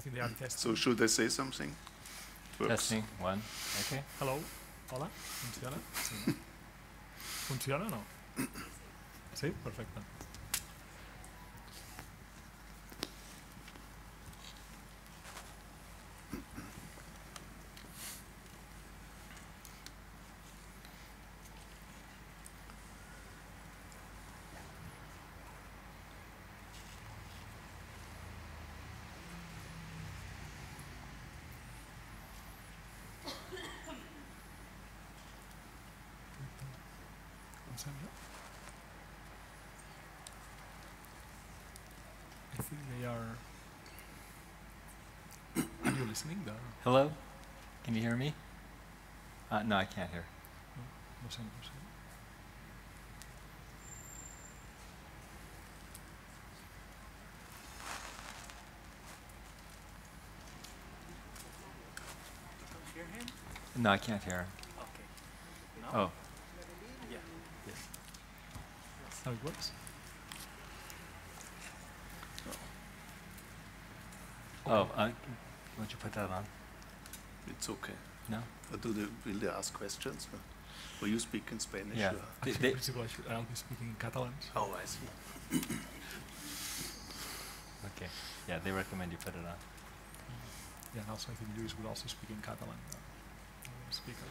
think they are testing. So should I say something? Testing, one, okay. Hello, hola, funciona? Sí. Funciona o no? Sí, perfecte. I think they are... Are you listening? Hello? Can you hear me? No, I can't hear. No sé, no sé. No, I can't hear him. Okay. Oh. Yeah. Yes. That's how it works. Oh, why don't you put that on? It's okay. No? Will they ask questions? Or you speak in Spanish? Yeah. Actually, in principle, I'll be speaking in Catalan. So. Oh, I see. Okay. Yeah, they recommend you put it on. Yeah, and also I think Luis would also speak in Catalan. Speaker.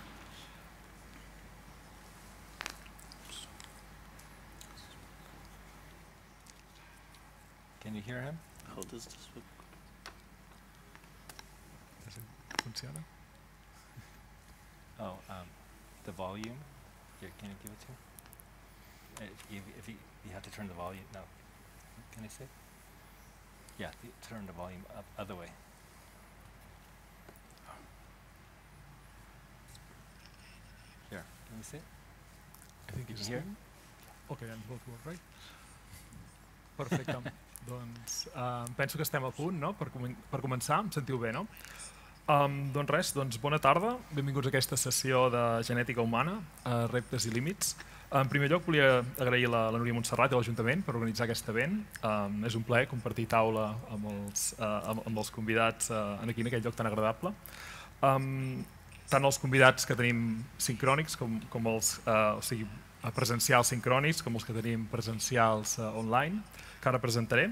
Can you hear him? How does this work? Does it funciona? Oh, the volume. Here, can you give it to him? If you have to turn the volume. No. Can I say? Yeah, turn the volume up other way. Here, can you see it? I think it's here. Okay, and both work, right? Perfecte. Doncs penso que estem a punt, no? Per començar, em sentiu bé, no? Doncs res, bona tarda. Benvinguts a aquesta sessió de genètica humana, reptes i límits. En primer lloc, volia agrair a la Núria Montserrat i a l'Ajuntament per organitzar aquest event. És un plaer compartir taula amb els convidats aquí en aquest lloc tan agradable. Tant els convidats que tenim sincrònics com els presencials sincrònics, com els que tenim presencials online, que ara presentaré.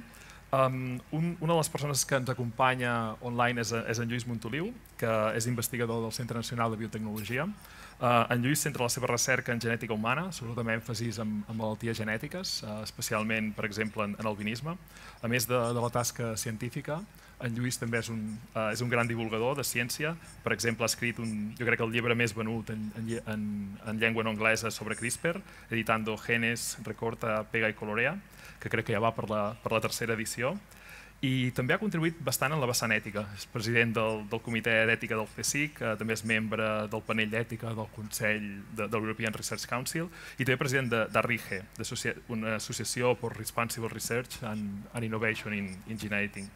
Una de les persones que ens acompanya online és en Lluís Montoliu, que és investigador del Centre Nacional de Biotecnologia. En Lluís centra la seva recerca en genètica humana, sobretot amb èmfasis en malalties genètiques, especialment, per exemple, en albinisme. A més de la tasca científica, en Lluís també és un gran divulgador de ciència. Per exemple, ha escrit jo crec que el llibre més venut en llengua no anglesa sobre CRISPR, editando Genes, Recorta, Pega i Colorea, que crec que ja va per la tercera edició. I també ha contribuït bastant en la vessant ètica. És president del Comitè d'Ètica del CSIC, també és membre del panell d'ètica del Consell de l'European Research Council i també president d'ARRIGE, una associació per Responsible Research and Innovation in Gene Editing.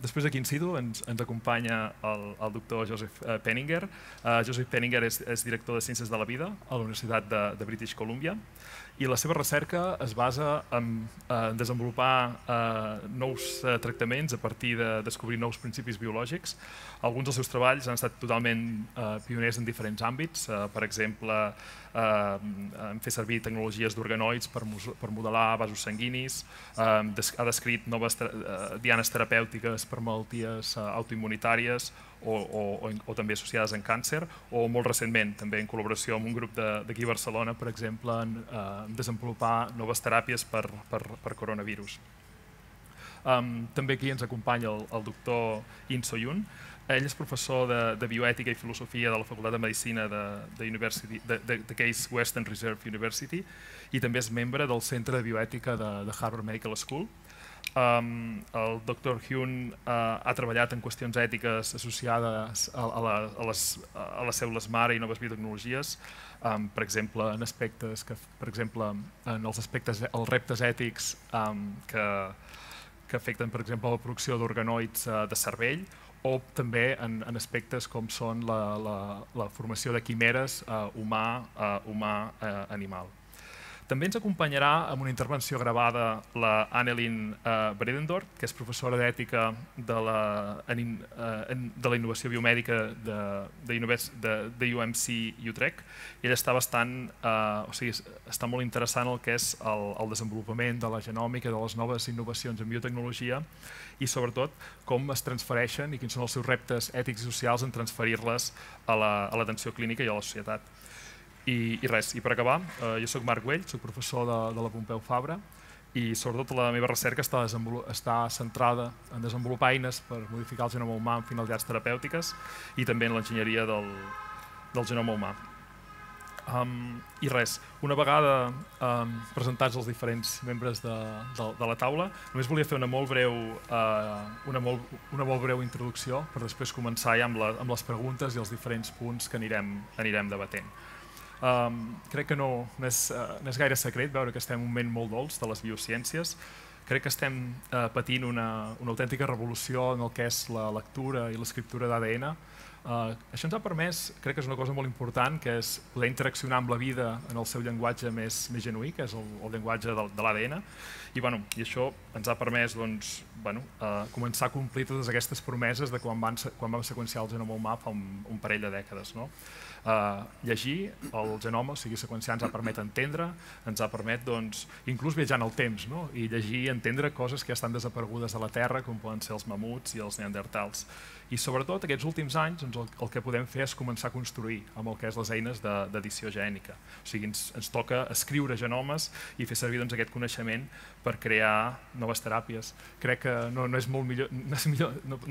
Després aquí in situ ens acompanya el doctor Joseph Penninger. Joseph Penninger és director de Ciències de la Vida a la Universitat de British Columbia i la seva recerca es basa en desenvolupar nous tractaments a partir de descobrir nous principis biològics. Alguns dels seus treballs han estat totalment pioners en diferents àmbits. Per exemple, en fer servir tecnologies d'organoids per modelar vasos sanguinis, ha descrit noves dianes terapèutiques per malalties autoimmunitàries o també associades en càncer, o molt recentment, també en col·laboració amb un grup d'aquí a Barcelona, per exemple, en desenvolupar noves teràpies per coronavirus. També aquí ens acompanya el doctor In So-Yoon. Ell és professor de bioètica i filosofia de la Facultat de Medicina de Case Western Reserve University i també és membre del Centre de Bioètica de Harvard Medical School. El Dr. Hyun ha treballat en qüestions ètiques associades a les cèl·lules mare i noves biotecnologies, per exemple, en aspectes els reptes ètics que afecten, per exemple, la producció d'organoids de cervell, o també en aspectes com són la formació de quimeres humà-animal. També ens acompanyarà amb una intervenció gravada la Annelien Bredendorf, que és professora d'ètica de la innovació biomèdica de UMC Utrecht, i ella està està molt interessant el que és el desenvolupament de la genòmica, de les noves innovacions en biotecnologia i sobretot com es transfereixen i quins són els seus reptes ètics i socials en transferir-les a l'atenció clínica i a la societat. I res, i per acabar, jo soc Marc Güell, soc professor de la Pompeu Fabra i sobretot la meva recerca està centrada en desenvolupar eines per modificar el genoma humà amb finalitats terapèutiques i també en l'enginyeria del genoma humà. I res, una vegada presentats els diferents membres de la taula, només volia fer una molt breu introducció per després començar ja amb les preguntes i els diferents punts que anirem debatent. Crec que no és gaire secret veure que estem en un moment molt dolç de les biociències. Crec que estem patint una autèntica revolució en el que és la lectura i l'escriptura d'ADN. Això ens ha permès, crec que és una cosa molt important, que és poder interaccionar amb la vida en el seu llenguatge més genuí, que és el llenguatge de l'ADN, i això ens ha permès començar a complir totes aquestes promeses de quan vam seqüenciar el genoma humà fa un parell de dècades. Llegir el genoma, o sigui, seqüenciar ens ha permet entendre, ens ha permet inclús viatjar en el temps i llegir i entendre coses que ja estan desaparegudes a la Terra, com poden ser els mamuts i els neandertals. I sobretot aquests últims anys el que podem fer és començar a construir amb el que és les eines d'edició gènica. O sigui, ens toca escriure genomes i fer servir aquest coneixement per crear noves teràpies. Crec que no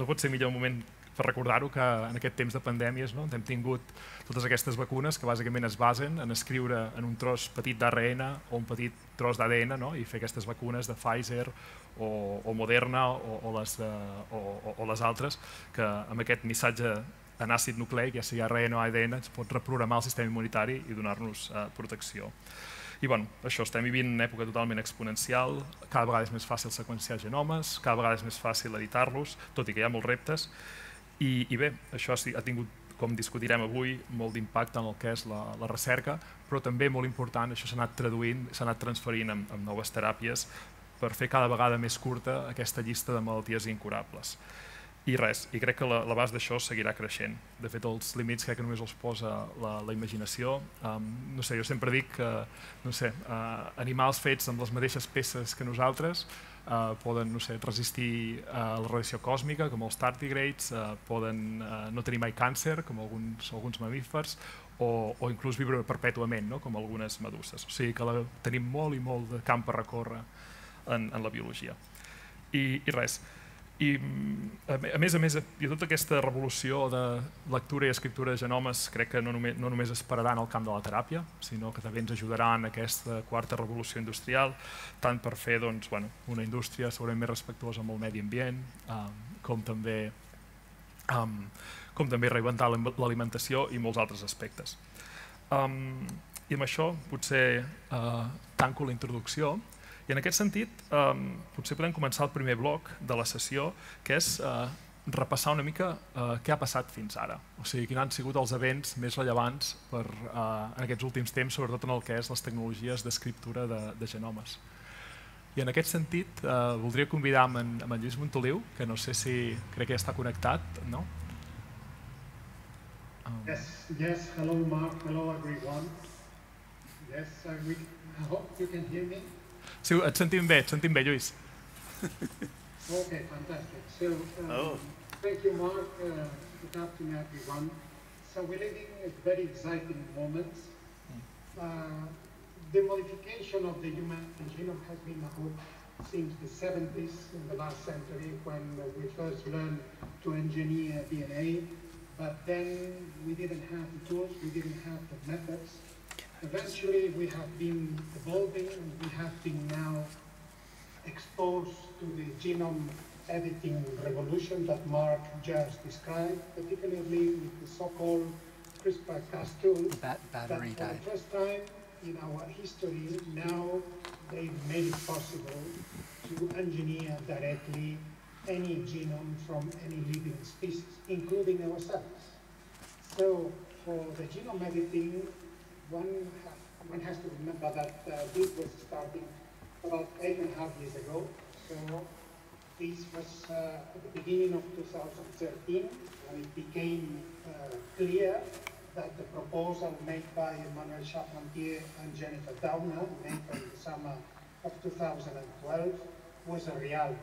pot ser millor moment per recordar-ho que en aquest temps de pandèmies hem tingut totes aquestes vacunes que bàsicament es basen en escriure en un tros petit d'ARN o un petit tros d'ADN i fer aquestes vacunes de Pfizer o Moderna o les altres, que amb aquest missatge en àcid nucleic, ja sigui ARN o ADN, es pot reprogramar el sistema immunitari i donar-nos protecció. I això, estem vivint una època totalment exponencial, cada vegada és més fàcil seqüenciar genomes, cada vegada és més fàcil editar-los, tot i que hi ha molts reptes. I bé, això ha tingut, com discutirem avui, molt d'impacte en el que és la recerca, però també molt important, això s'ha anat traduint, s'ha anat transferint en noves teràpies per fer cada vegada més curta aquesta llista de malalties incurables. I res, i crec que l'abast d'això seguirà creixent. De fet, els límits crec que només els posa la imaginació. No sé, jo sempre dic que animals fets amb les mateixes peces que nosaltres poden resistir a la radiació còsmica, com els tardígrads, poden no tenir mai càncer, com alguns mamífers, o inclús viure perpètuament, com algunes meduses. O sigui que tenim molt i molt de camp per recórrer en la biologia. I res. I a més, tota aquesta revolució de lectura i escriptura de genomes crec que no només es pararà en el camp de la teràpia, sinó que també ens ajudarà en aquesta quarta revolució industrial, tant per fer una indústria segurament més respectuosa amb el medi ambient, com també reinventar l'alimentació i molts altres aspectes. I amb això potser tanco la introducció. I en aquest sentit, potser podem començar el primer bloc de la sessió, que és repassar una mica què ha passat fins ara. O sigui, quins han sigut els events més rellevants en aquests últims temps, sobretot en el que és les tecnologies d'escriptura de genomes. I en aquest sentit, voldria convidar en Lluís Montoliu, que no sé si crec que ja està connectat, no? Yes, hello Mark, hello everyone. Yes, I hope you can hear me. Sí, et sentim bé, Lluís. Okay, fantastic. So, thank you, Mark. Good afternoon, everyone. So we're living a very exciting moment. The modification of the human genome has been afoot since the 70s in the last century, when we first learned to engineer DNA. But then we didn't have the tools, we didn't have the methods. Eventually, we have been evolving, and we have been now exposed to the genome editing revolution that Mark just described, particularly with the so-called CRISPR-Cas tools. Battery died. For the first time in our history, now they've made it possible to engineer directly any genome from any living species, including ourselves. So, for the genome editing, one one has to remember that this was starting about 8.5 years ago. So this was at the beginning of 2013, when it became clear that the proposal made by Emmanuel Charpentier and Jennifer Doudna, made in the summer of 2012, was a reality.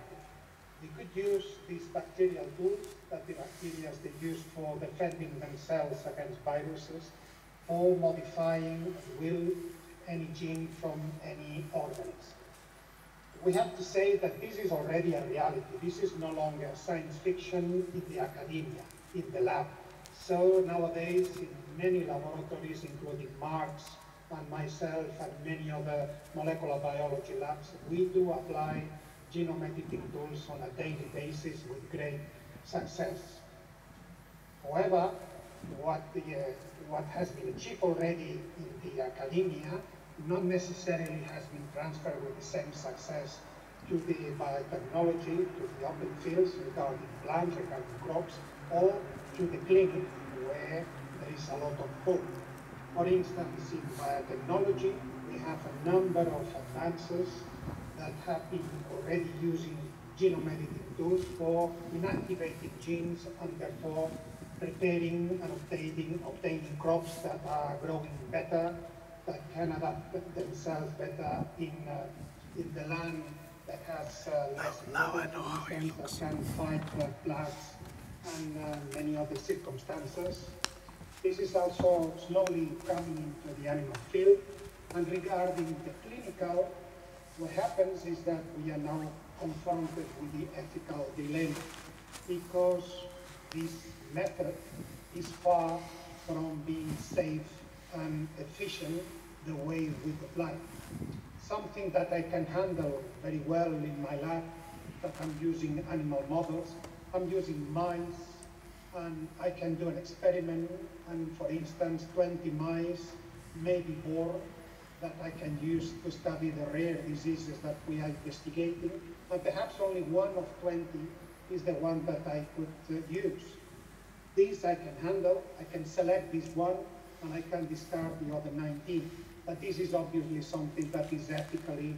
We could use these bacterial tools that the bacteria they use for defending themselves against viruses, for modifying at will any gene from any organism. We have to say that this is already a reality. This is no longer science fiction in the academia, in the lab. So nowadays, in many laboratories, including Mark's and myself and many other molecular biology labs, we do apply genome editing tools on a daily basis with great success. However, what has been achieved already in the academia not necessarily has been transferred with the same success to the biotechnology, to the open fields regarding plants, regarding crops, or to the clinic where there is a lot of hope. For instance, in biotechnology, we have a number of advances that have been already using genome editing tools for inactivating genes and therefore preparing and obtaining crops that are growing better, that can adapt themselves better in the land that has less resistance, that can fight plagues and many other circumstances. This is also slowly coming into the animal field. And regarding the clinical, what happens is that we are now confronted with the ethical dilemma, because this method is far from being safe and efficient the way we would like. Something that I can handle very well in my lab, that I'm using animal models, I'm using mice, and I can do an experiment, and for instance, 20 mice may be born that I can use to study the rare diseases that we are investigating, and perhaps only one of 20 is the one that I could use. This I can handle, I can select this one, and I can discard the other 19. But this is obviously something that is ethically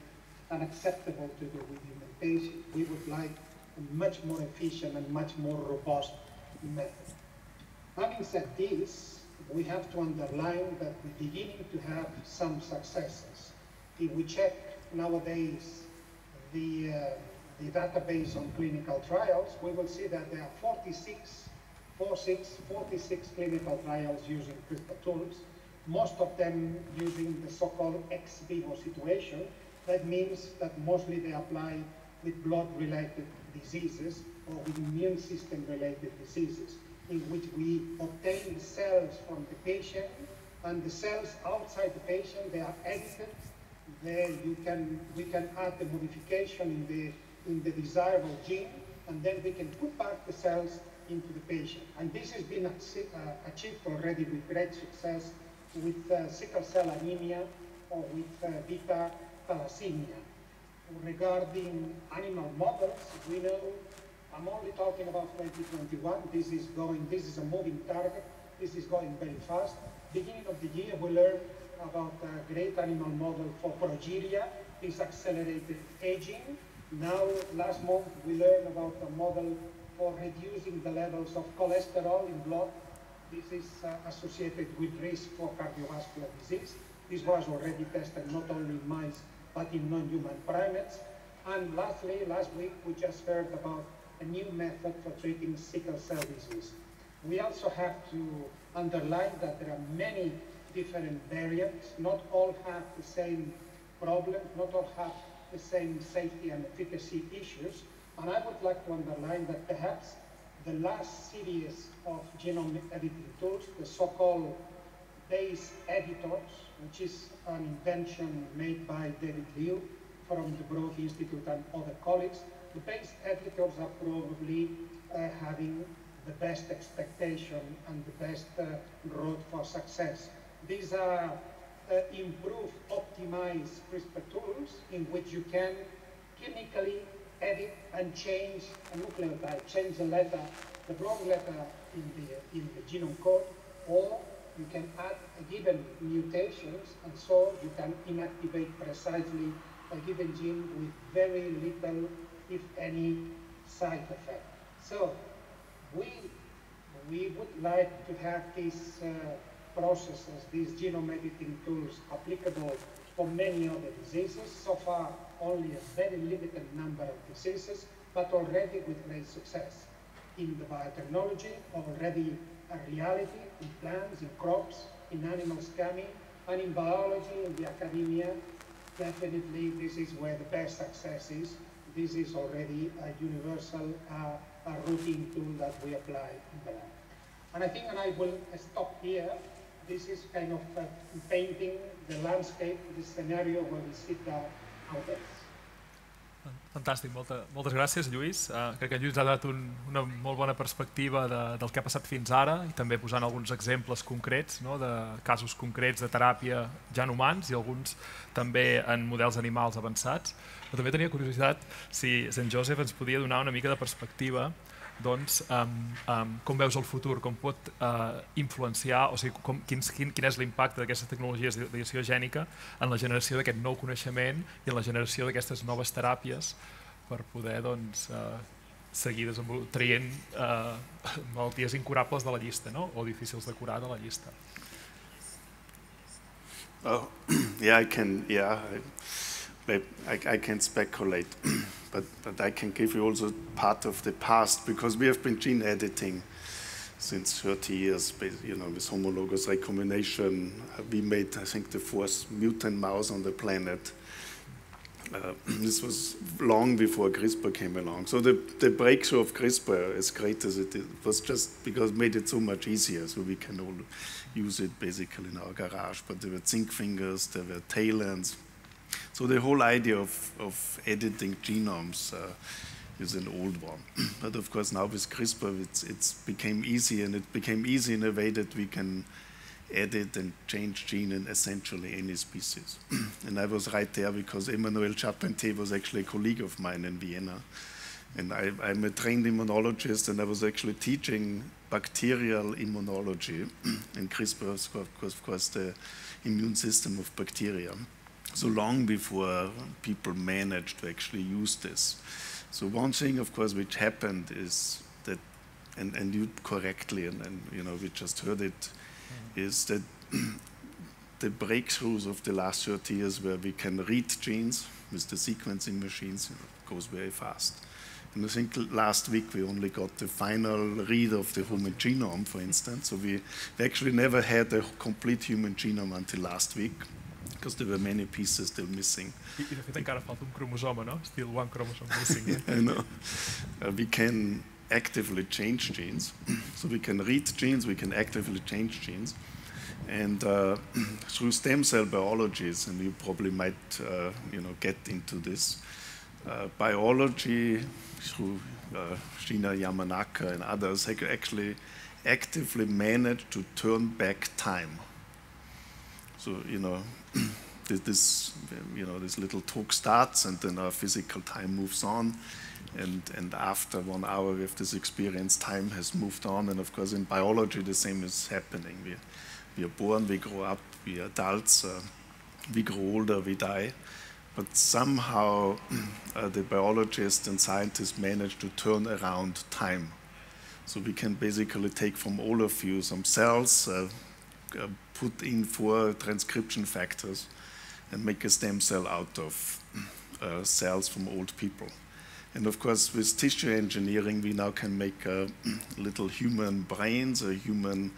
unacceptable to do with human patients. We would like a much more efficient and much more robust method. Having said this, we have to underline that we're beginning to have some successes. If we check nowadays the database on clinical trials, we will see that there are 46 clinical trials using CRISPR tools, most of them using the so-called ex vivo situation. That means that mostly they apply with blood-related diseases or with immune system-related diseases, in which we obtain the cells from the patient, and the cells outside the patient, they are edited. There we can add the modification in the desirable gene, and then we can put back the cells into the patient. And this has been achieved already with great success with sickle cell anemia or with beta thalassemia. Regarding animal models, we know, I'm only talking about 2021, this is a moving target, this is going very fast. Beginning of the year, we learned about a great animal model for progeria, this accelerated aging. Now, last month, we learned about a model for reducing the levels of cholesterol in blood. This is associated with risk for cardiovascular disease. This was already tested not only in mice, but in non-human primates. And lastly, last week, we just heard about a new method for treating sickle cell disease. We also have to underline that there are many different variants. Not all have the same problems, not all have the same safety and efficacy issues. And I would like to underline that perhaps the last series of genome editing tools, the so-called base editors, which is an invention made by David Liu from the Broad Institute and other colleagues, the base editors are probably having the best expectation and the best road for success. These are improved, optimized CRISPR tools in which you can chemically edit and change a nucleotide, change the letter, the wrong letter in the genome code, or you can add a given mutations, and so you can inactivate precisely a given gene with very little, if any, side effect. So we would like to have these processes, these genome editing tools applicable for many other diseases. So far, only a very limited number of diseases, but already with great success. In the biotechnology, already a reality in plants, in crops, in animal scamming, and in biology, in the academia. Definitely, this is where the best success is. This is already a universal, a routine tool that we apply in the lab. And I think, and I will stop here, this is kind of painting the landscape, the scenario where we sit down nowadays. Fantàstic, moltes gràcies, Lluís. Crec que Lluís ha donat una molt bona perspectiva del que ha passat fins ara i també posant alguns exemples concrets, de casos concrets de teràpia ja en humans i alguns també en models animals avançats. Però també tenia curiositat si Sant Josep ens podia donar una mica de perspectiva com veus el futur, com pot influenciar, o sigui, quin és l'impacte d'aquestes tecnologies d'edició gènica en la generació d'aquest nou coneixement i en la generació d'aquestes noves teràpies per poder seguir traient malalties incurables de la llista, o difícils de curar de la llista. I can speculate, but I can give you also part of the past, because we have been gene editing since 30 years, with homologous recombination. We made, I think, the first mutant mouse on the planet. This was long before CRISPR came along. So the breakthrough of CRISPR, as great as it is, was just because it made it so much easier, so we can all use it basically in our garage. But there were zinc fingers, there were tail ends. So the whole idea of editing genomes is an old one. But of course now with CRISPR it's became easy, and it became easy in a way that we can edit and change gene in essentially any species. And I was right there because Emmanuel Charpentier was actually a colleague of mine in Vienna. And I'm a trained immunologist, and I was actually teaching bacterial immunology. And CRISPR is, of course, the immune system of bacteria. So long before people managed to actually use this. So one thing, of course, which happened is that, and you correctly, and we just heard it, is that the breakthroughs of the last 30 years where we can read genes with the sequencing machines goes very fast. And I think last week we only got the final read of the human genome, for instance. So we actually never had a complete human genome until last week, because there were many pieces still missing. I de fet encara falta un cromosoma, no? Still one chromosome missing. I know. We can actively change genes. So we can read genes, we can actively change genes. And through stem cell biologies, and you probably might get into this, biology through Shinya Yamanaka and others actually actively managed to turn back time. So, this little talk starts, and then our physical time moves on. And after 1 hour we have this experience, time has moved on. And of course in biology the same is happening. We are born, we grow up, we are adults, we grow older, we die. But somehow the biologists and scientists manage to turn around time. So we can basically take from all of you some cells, put in 4 transcription factors, and make a stem cell out of cells from old people. And of course, with tissue engineering, we now can make little human brains, human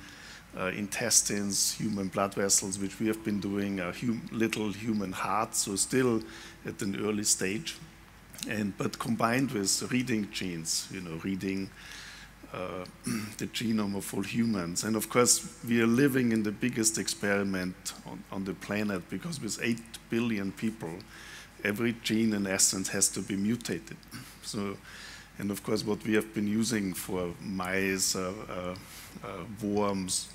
intestines, human blood vessels, which we have been doing, little human hearts, so still at an early stage. But combined with reading genes, reading the genome of all humans. And of course, we are living in the biggest experiment on the planet, because with 8 billion people, every gene in essence has to be mutated. So, and of course, what we have been using for mice, worms,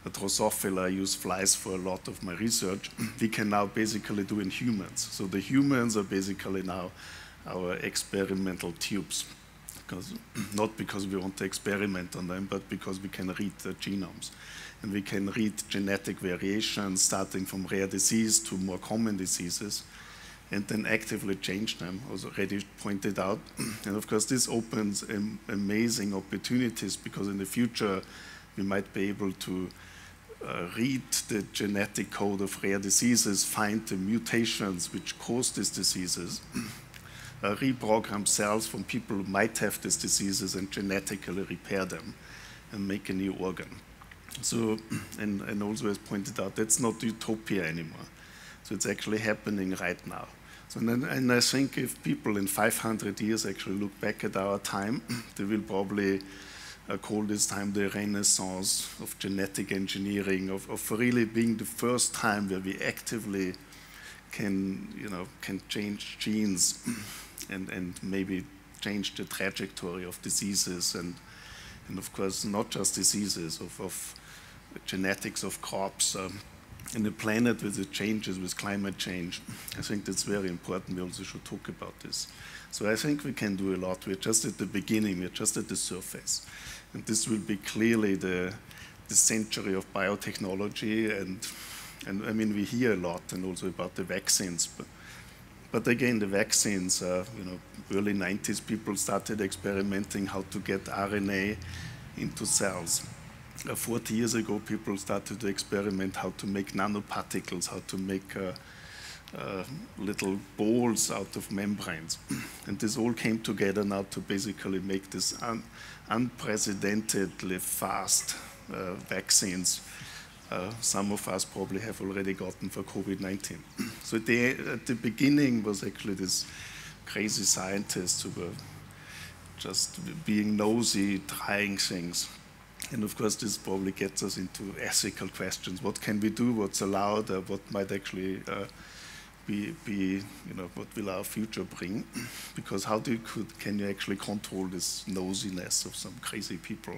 Drosophila, I use flies for a lot of my research, we can now basically do in humans. So the humans are basically now our experimental tubes. Not because we want to experiment on them, but because we can read the genomes. and we can read genetic variations starting from rare disease to more common diseases, and then actively change them, as already pointed out. And of course, this opens amazing opportunities, because in the future, we might be able to read the genetic code of rare diseases, find the mutations which cause these diseases, reprogram cells from people who might have these diseases and genetically repair them and make a new organ. So, and also as pointed out, that's not utopia anymore. So it's actually happening right now. So, and I think if people in 500 years actually look back at our time, they will probably call this time the renaissance of genetic engineering, of really being the first time where we actively can change genes and maybe change the trajectory of diseases and of course not just diseases, of genetics of crops. In the planet with the changes, with climate change, I think that's very important. We also should talk about this. So I think we can do a lot. We're just at the beginning, we're just at the surface. And this will be clearly the century of biotechnology, and I mean, we hear a lot and also about the vaccines. But again, the vaccines, early 90s, people started experimenting how to get RNA into cells. 40 years ago, people started to experiment how to make nanoparticles, how to make little balls out of membranes. And this all came together now to basically make this unprecedentedly fast vaccines. Some of us probably have already gotten for COVID-19. So at the beginning was actually this crazy scientists who were just being nosy, trying things. And of course, this probably gets us into ethical questions. What can we do? What's allowed? What might actually be what will our future bring? Because how can you actually control this nosiness of some crazy people?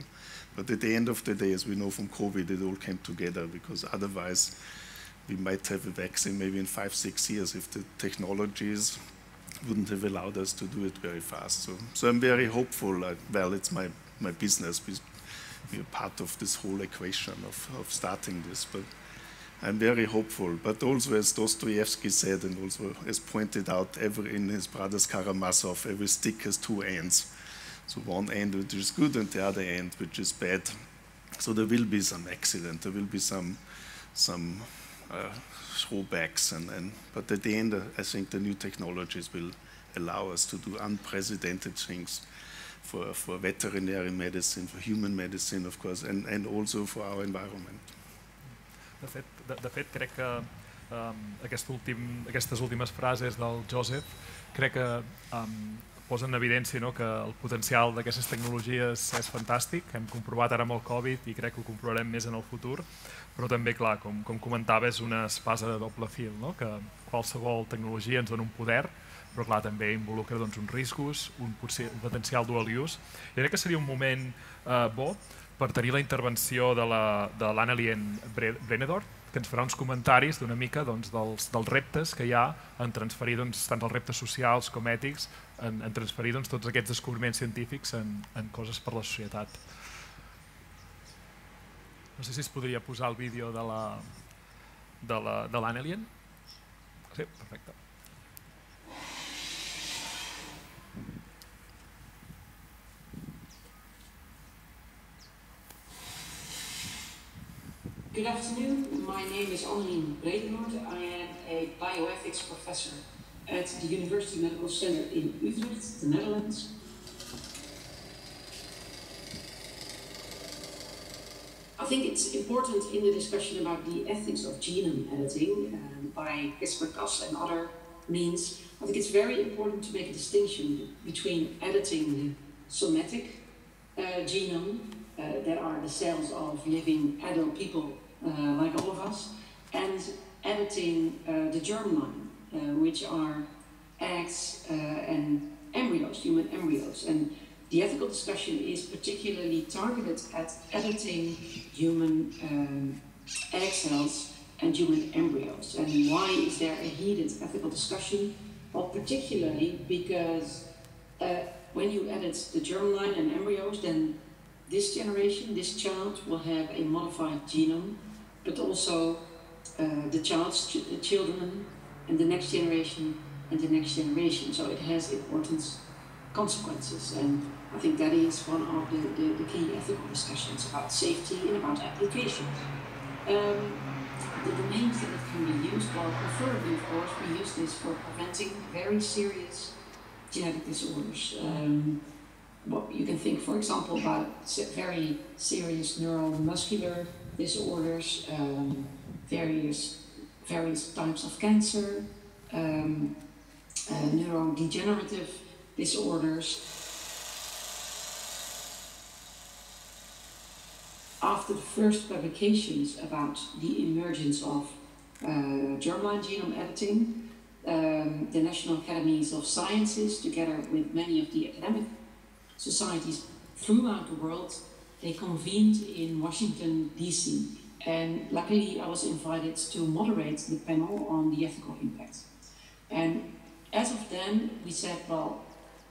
But at the end of the day, as we know from COVID, it all came together, because otherwise we might have a vaccine maybe in 5-6 years if the technologies wouldn't have allowed us to do it very fast. So I'm very hopeful. Well, it's my business. We're part of this whole equation of starting this, but I'm very hopeful. But also, as Dostoevsky said, and also as pointed out in his Brothers Karamazov, every stick has two ends. So one end which is good and the other end which is bad. So there will be some accident, there will be some throwbacks, but at the end, I think the new technologies will allow us to do unprecedented things for veterinary medicine, for human medicine, of course, and also for our environment. De fet, crec que aquestes últimes frases del Joseph crec que posen en evidència que el potencial d'aquestes tecnologies és fantàstic. Hem comprovat ara amb el Covid i crec que ho comprovarem més en el futur, però també, clar, com comentava, és una espasa de doble fil, que qualsevol tecnologia ens dona un poder, però clar, també involucra uns riscos, un potencial dual use. I crec que seria un moment bo per tenir la intervenció de l'Annelien Brenedorf, que ens farà uns comentaris d'una mica dels reptes que hi ha en transferir tant els reptes socials com ètics, en transferir tots aquests descobriments científics en coses per la societat. No sé si es podria posar el vídeo de l'Annelien. Sí, perfecte. Good afternoon, my name is Annelien Bredenoord. I am a bioethics professor at the University Medical Center in Utrecht, the Netherlands. I think it's important in the discussion about the ethics of genome editing by CRISPR-Cas and other means. I think it's very important to make a distinction between editing the somatic genome, that are the cells of living adult people like all of us, and editing the germline, which are eggs and embryos, human embryos. And the ethical discussion is particularly targeted at editing human egg cells and human embryos. And why is there a heated ethical discussion? Well, particularly because when you edit the germline and embryos, then this generation, this child, will have a modified genome, but also the child's children, and the next generation, and the next generation. So it has important consequences, and I think that is one of the key ethical discussions about safety and about applications. The domains that it can be used, well, preferably, of course, we use this for preventing very serious genetic disorders. What you can think, for example, about very serious neuromuscular disorders, various types of cancer, neurodegenerative disorders. After the first publications about the emergence of germline genome editing, the National Academies of Sciences, together with many of the academic societies throughout the world, they convened in Washington, D.C. And luckily I was invited to moderate the panel on the ethical impact. And as of then, we said, well,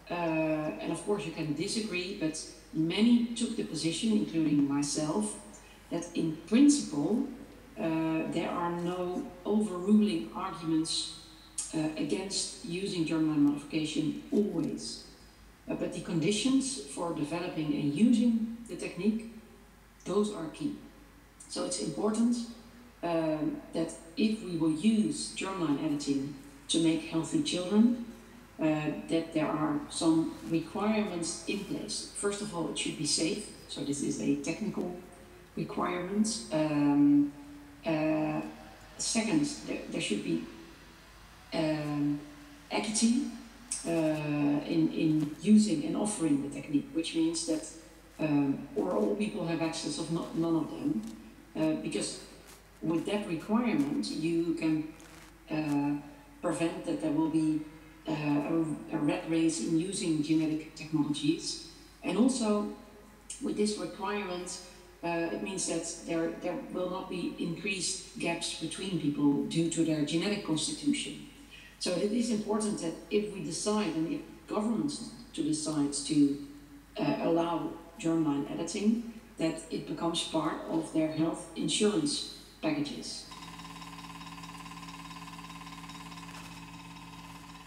and of course you can disagree, but many took the position, including myself, that in principle there are no overruling arguments against using germline modification always. But the conditions for developing and using the technique, those are key. So it's important that if we will use germline editing to make healthy children, that there are some requirements in place. First of all, it should be safe. So this is a technical requirement. Second, there should be equity in using and offering the technique, which means that all people have access of none of them, because with that requirement you can prevent that there will be a rat race in using genetic technologies. And also with this requirement it means that there will not be increased gaps between people due to their genetic constitution. So it is important that if we decide, and if governments decide to allow germline editing, that it becomes part of their health insurance packages.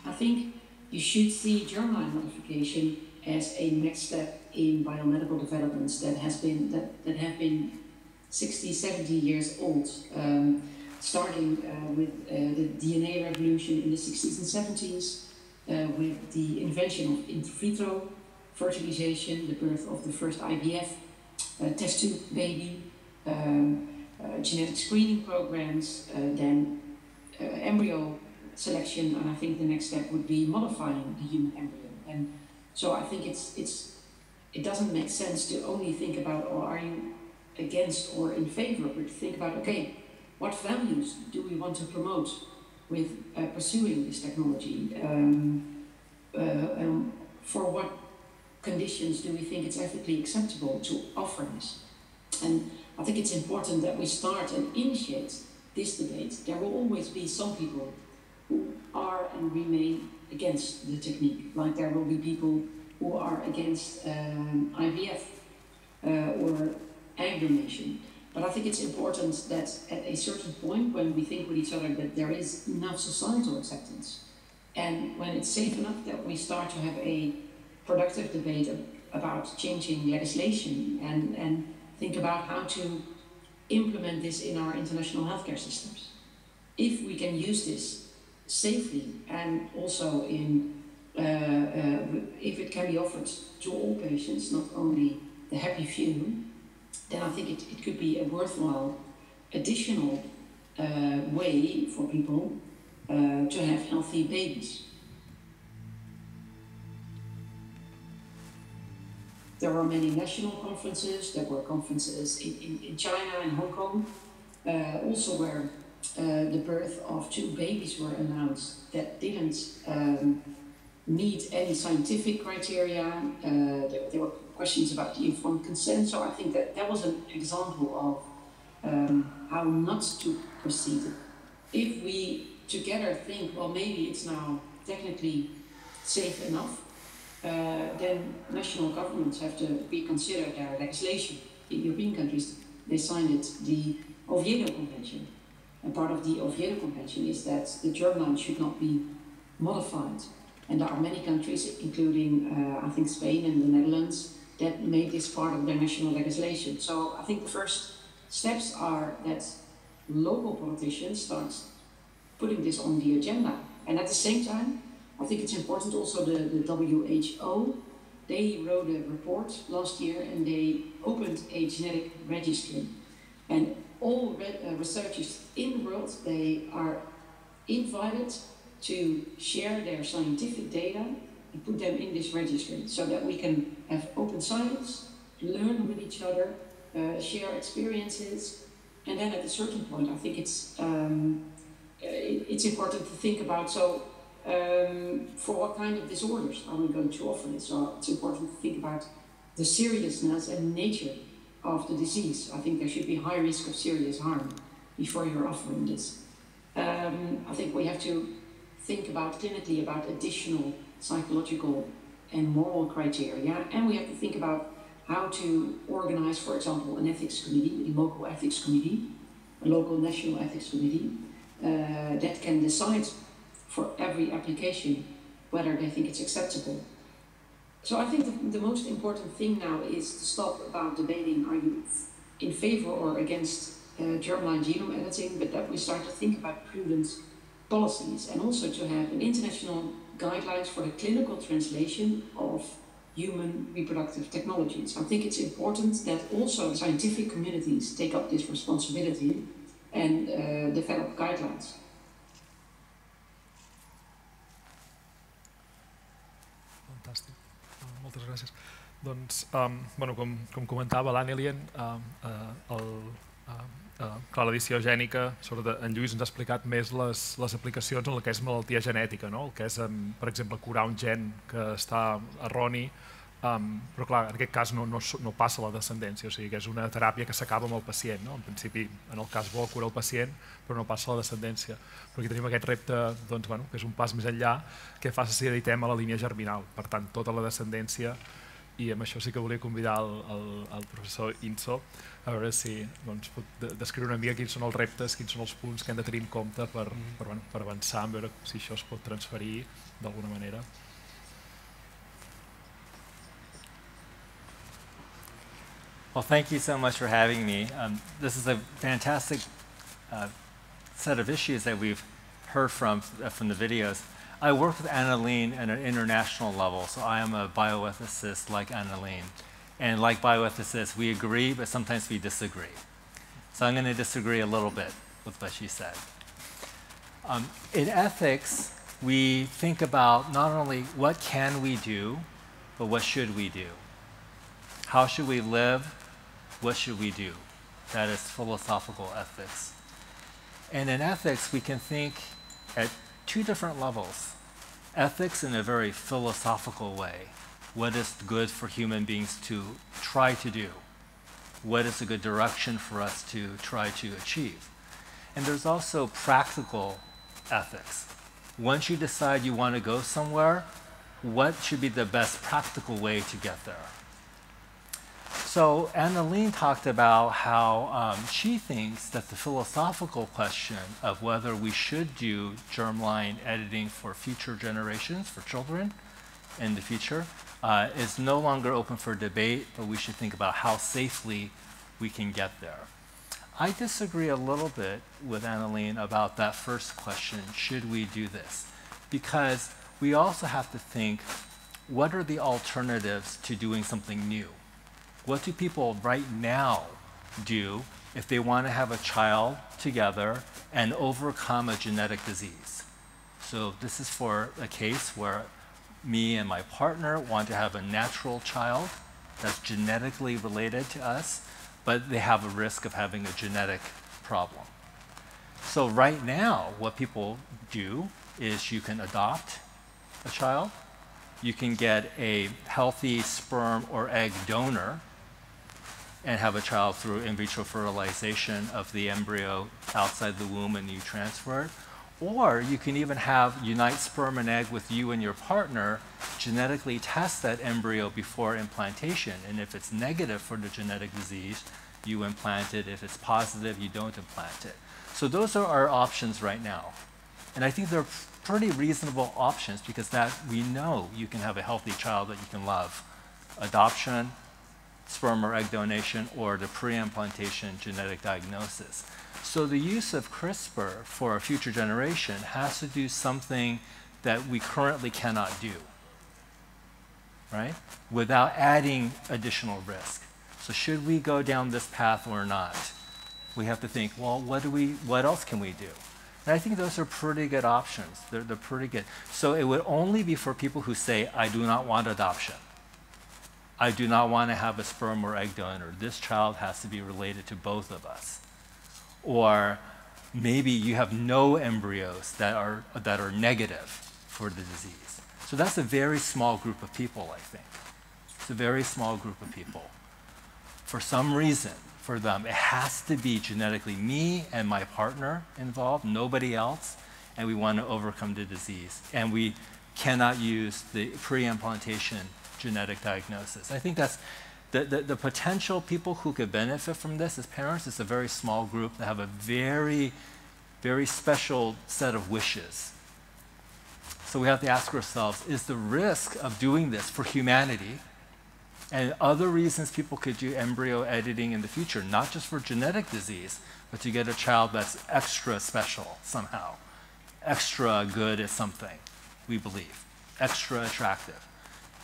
I think you should see germline modification as a next step in biomedical developments that have been 60, 70 years old. Starting with the DNA revolution in the 60s and 70s, with the invention of in vitro fertilization, the birth of the first IVF test tube baby, genetic screening programs, then embryo selection, and I think the next step would be modifying the human embryo. And so I think it doesn't make sense to only think about, or are you against or in favor, but think about, okay, what values do we want to promote with pursuing this technology? For what conditions do we think it's ethically acceptable to offer this? And I think it's important that we start and initiate this debate. There will always be some people who are and remain against the technique, like there will be people who are against IVF or egg donation. But I think it's important that at a certain point, when we think with each other that there is enough societal acceptance, and when it's safe enough, that we start to have a productive debate about changing legislation and think about how to implement this in our international healthcare systems. If we can use this safely and also if it can be offered to all patients, not only the happy few, then I think it could be a worthwhile additional way for people to have healthy babies. There were many national conferences, there were conferences in China and Hong Kong, also where the birth of 2 babies were announced that didn't meet any scientific criteria. There were questions about the informed consent, so I think that was an example of how not to proceed. If we together think, well, maybe it's now technically safe enough, then national governments have to reconsider their legislation. In European countries, they signed the Oviedo Convention. And part of the Oviedo Convention is that the germline should not be modified. And there are many countries, including, I think, Spain and the Netherlands, that made this part of their national legislation. So I think the first steps are that local politicians start putting this on the agenda. And at the same time, I think it's important also the WHO, they wrote a report last year and they opened a genetic registry. And all researchers in the world, they are invited to share their scientific data and put them in this registry so that we can have open science, learn with each other, share experiences. And then at a certain point, I think it's important to think about, so for what kind of disorders are we going to offer it? So it's important to think about the seriousness and nature of the disease. I think there should be high risk of serious harm before you're offering this. I think we have to think about clinically about additional psychological and moral criteria, and we have to think about how to organize, for example, an ethics committee, a local ethics committee, a local national ethics committee, that can decide for every application whether they think it's acceptable. So I think the most important thing now is to stop about debating, are you in favor or against germline genome editing, but that we start to think about prudent policies, and also to have an international guidelines for the clinical translation of human reproductive technologies. I think it's important that also scientific communities take up this responsibility and develop guidelines. Fantàstic. Moltes gràcies. Doncs, bueno, com comentava l'Annelien, clar, l'edició gènica, sobretot en Lluís ens ha explicat més les aplicacions en el que és malaltia genètica, no? El que és, per exemple, curar un gen que està erroni, però clar, en aquest cas no passa a la descendència, o sigui que és una teràpia que s'acaba amb el pacient, no? En principi, en el cas bo, cura el pacient, però no passa a la descendència. Però aquí tenim aquest repte, doncs, bueno, que és un pas més enllà, que fa si editem a la línia germinal, per tant, tota la descendència, i amb això sí que volia convidar el professor Inso a veure si pot descriure una mica quins són els reptes, quins són els punts que hem de tenir en compte per avançar, veure si això es pot transferir d'alguna manera. Well, thank you so much for having me. This is a fantastic set of issues that we've heard from the videos. I work with Annalene at an international level, so I am a bioethicist like Annalene. And like bioethicists, we agree, but sometimes we disagree. So I'm going to disagree a little bit with what she said. In ethics, we think about not only what can we do, but what should we do? How should we live? What should we do? That is philosophical ethics. And in ethics, we can think at two different levels. Ethics in a very philosophical way. What is good for human beings to try to do? What is a good direction for us to try to achieve? And there's also practical ethics. Once you decide you want to go somewhere, what should be the best practical way to get there? So Annalene talked about how she thinks that the philosophical question of whether we should do germline editing for future generations, for children in the future, is no longer open for debate, but we should think about how safely we can get there. I disagree a little bit with Annalene about that first question, should we do this? Because we also have to think, what are the alternatives to doing something new? What do people right now do if they want to have a child together and overcome a genetic disease? So this is for a case where me and my partner want to have a natural child that's genetically related to us, but they have a risk of having a genetic problem. So right now, what people do is you can adopt a child, you can get a healthy sperm or egg donor, and have a child through in vitro fertilization of the embryo outside the womb and you transfer it. Or you can even have unite sperm and egg with you and your partner, genetically test that embryo before implantation. And if it's negative for the genetic disease, you implant it. If it's positive, you don't implant it. So those are our options right now. And I think they're pretty reasonable options because that we know you can have a healthy child that you can love. Adoption, sperm or egg donation, or the pre-implantation genetic diagnosis. So the use of CRISPR for a future generation has to do something that we currently cannot do, right? Without adding additional risk. So should we go down this path or not? We have to think, well, what else can we do? And I think those are pretty good options. They're pretty good. So it would only be for people who say, I do not want adoption. I do not want to have a sperm or egg donor. This child has to be related to both of us. Or maybe you have no embryos that are negative for the disease. So that's a very small group of people, I think. It's a very small group of people. For some reason, for them, it has to be genetically me and my partner involved, nobody else, and we want to overcome the disease. And we cannot use the pre-implantation genetic diagnosis. I think that's the potential people who could benefit from this as parents is a very small group that have a very, very special set of wishes. So we have to ask ourselves, is the risk of doing this for humanity and other reasons people could do embryo editing in the future, not just for genetic disease, but to get a child that's extra special somehow, extra good at something, we believe, extra attractive.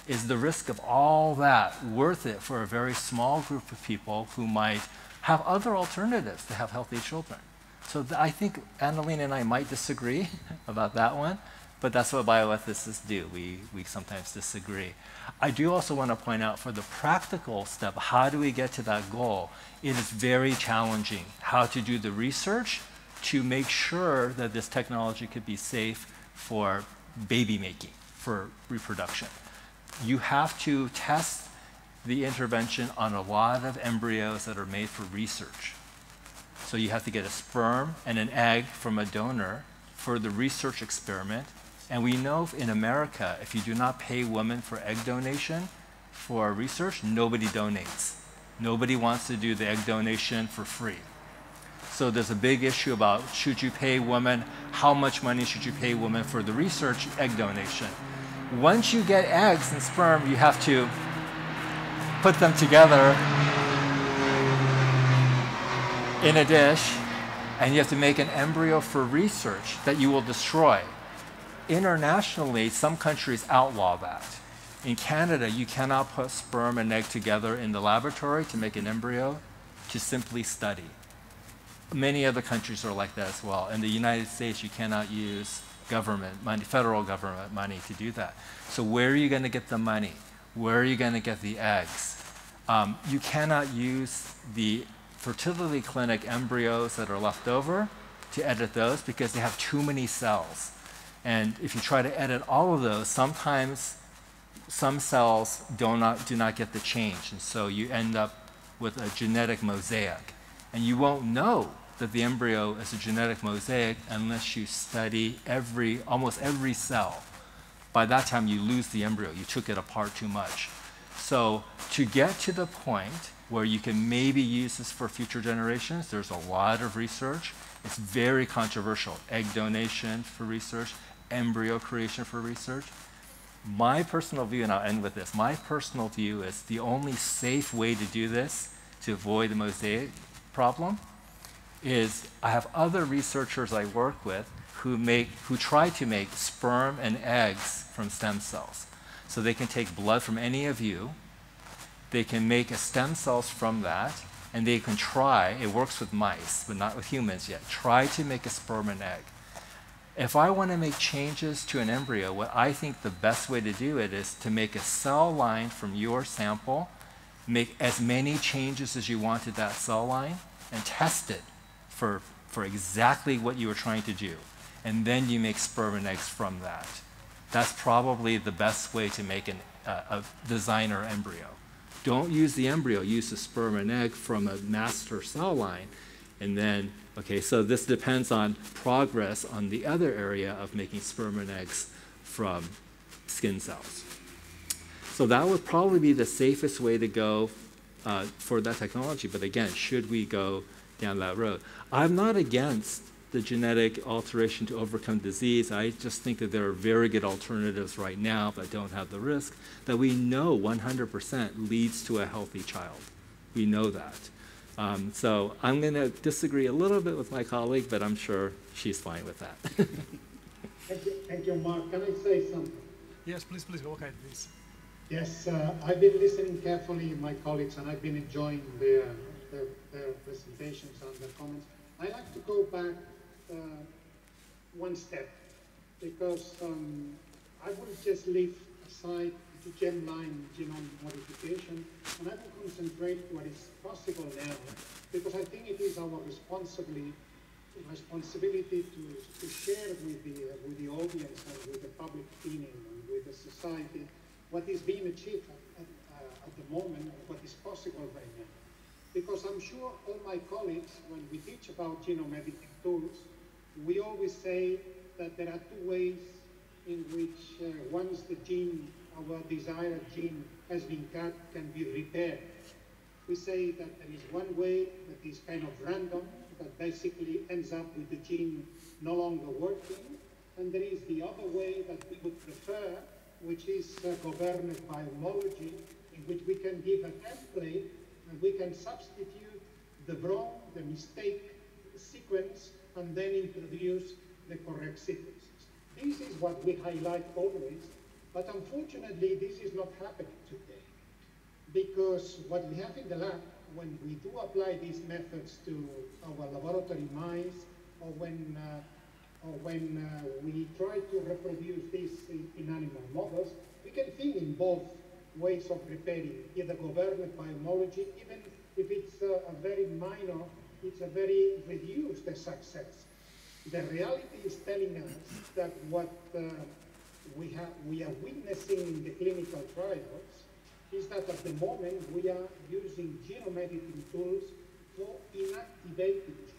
Is the risk of all that worth it for a very small group of people who might have other alternatives to have healthy children? So I think Annalene and I might disagree about that one, but that's what bioethicists do. We sometimes disagree. I do also want to point out for the practical step, how do we get to that goal? It is very challenging how to do the research to make sure that this technology could be safe for baby making, for reproduction. You have to test the intervention on a lot of embryos that are made for research. So you have to get a sperm and an egg from a donor for the research experiment. And we know in America, if you do not pay women for egg donation for research, nobody donates. Nobody wants to do the egg donation for free. So there's a big issue about should you pay women, how much money should you pay women for the research egg donation? Once you get eggs and sperm, you have to put them together in a dish, and you have to make an embryo for research that you will destroy. Internationally, some countries outlaw that. In Canada, you cannot put sperm and egg together in the laboratory to make an embryo to simply study. Many other countries are like that as well. In the United States, you cannot use government money, federal government money to do that. So where are you going to get the money? Where are you going to get the eggs? You cannot use the fertility clinic embryos that are left over to edit those because they have too many cells. And if you try to edit all of those, sometimes some cells do not get the change. And so you end up with a genetic mosaic. And you won't know that the embryo is a genetic mosaic unless you study almost every cell. By that time, you lose the embryo. You took it apart too much. So to get to the point where you can maybe use this for future generations, there's a lot of research. It's very controversial. Egg donation for research, embryo creation for research. My personal view, and I'll end with this, my personal view is the only safe way to do this to avoid the mosaic problem is I have other researchers I work with who try to make sperm and eggs from stem cells. So they can take blood from any of you, they can make stem cells from that, and they can try, it works with mice, but not with humans yet, try to make a sperm and egg. If I want to make changes to an embryo, what I think the best way to do it is to make a cell line from your sample, make as many changes as you want to that cell line, and test it for exactly what you were trying to do. And then you make sperm and eggs from that. That's probably the best way to make a designer embryo. Don't use the embryo, use the sperm and egg from a master cell line, and then Okay, so this depends on progress on the other area of making sperm and eggs from skin cells. So that would probably be the safest way to go for that technology. But again, should we go down that road? I'm not against the genetic alteration to overcome disease. I just think that there are very good alternatives right now that don't have the risk that we know 100% leads to a healthy child. We know that. So I'm going to disagree a little bit with my colleague, but I'm sure she's fine with that. Thank you, Mark. Can I say something? Yes, please, go ahead, please. Yes, I've been listening carefully to my colleagues, and I've been enjoying their presentations and their comments. I like to go back one step, because I will just leave aside the germline genome modification, and I will concentrate what is possible now, because I think it is our responsibility to share with the audience and with the public opinion and with the society what is being achieved at the moment and what is possible right now. Because I'm sure all my colleagues, when we teach about genome editing tools, we always say that there are two ways in which once the gene, our desired gene, has been cut, can be repaired. We say that there is one way that is kind of random, that basically ends up with the gene no longer working, and there is the other way that we would prefer, which is governed by homology, in which we can give a template and we can substitute the wrong, the mistake sequence, and then introduce the correct sequences. This is what we highlight always, but unfortunately this is not happening today. Because what we have in the lab, when we do apply these methods to our laboratory mice, or when we try to reproduce this in animal models, we can think in both ways of repairing, either governed by homology, even if it's a very minor, it's a very reduced success. The reality is telling us that what we are witnessing in the clinical trials is that at the moment we are using genome editing tools for inactivating genes.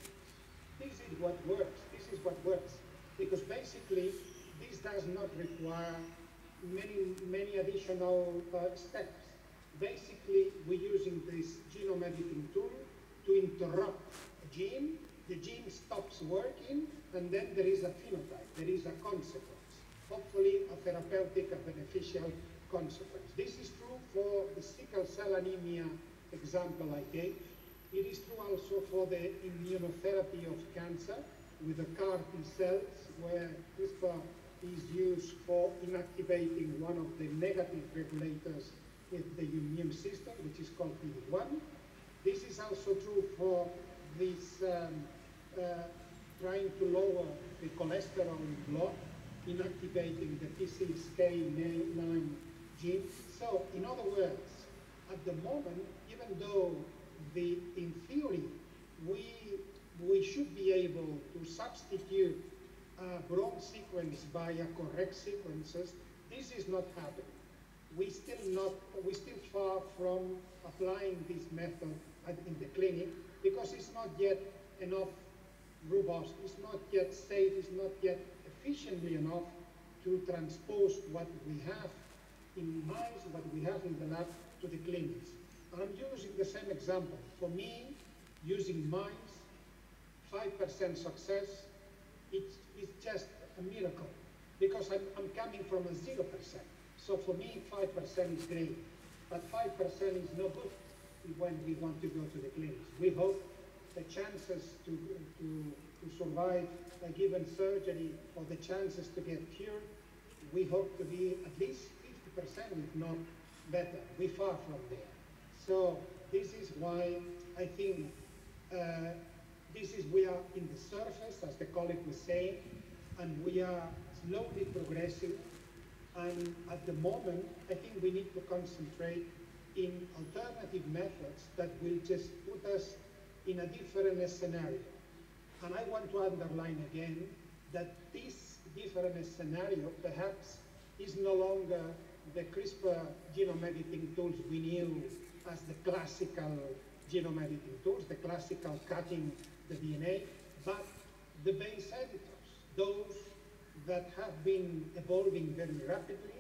This is what works. This is what works. Because basically, this does not require many additional steps. Basically, we're using this genome editing tool to interrupt a gene. The gene stops working, and then there is a phenotype. There is a consequence. Hopefully, a therapeutic, a beneficial consequence. This is true for the sickle cell anemia example I gave. It is true also for the immunotherapy of cancer with the CAR T cells, where CRISPR is used for inactivating one of the negative regulators in the immune system, which is called PD-1. This is also true for this trying to lower the cholesterol in blood, inactivating the PCSK9 gene. So, in other words, at the moment, even though in theory we should be able to substitute a wrong sequence by a correct sequences, this is not happening. We're still far from applying this method in the clinic because it's not yet enough robust, it's not yet safe, it's not yet efficiently enough to transpose what we have in mice, what we have in the lab to the clinics. And I'm using the same example. For me, using mice, 5% success, it's just a miracle because I'm coming from a 0%. So for me, 5% is great, but 5% is no good when we want to go to the clinics. We hope the chances to survive a given surgery or the chances to get cured, we hope to be at least 50%, if not better. We're far from there. So this is why I think we are in the surface, as the colleague was saying, and we are slowly progressing. And at the moment, I think we need to concentrate in alternative methods that will just put us in a different scenario. And I want to underline again that this different scenario perhaps is no longer the CRISPR genome editing tools we knew as the classical genome editing tools, the classical cutting the DNA, but the base editors, those that have been evolving very rapidly.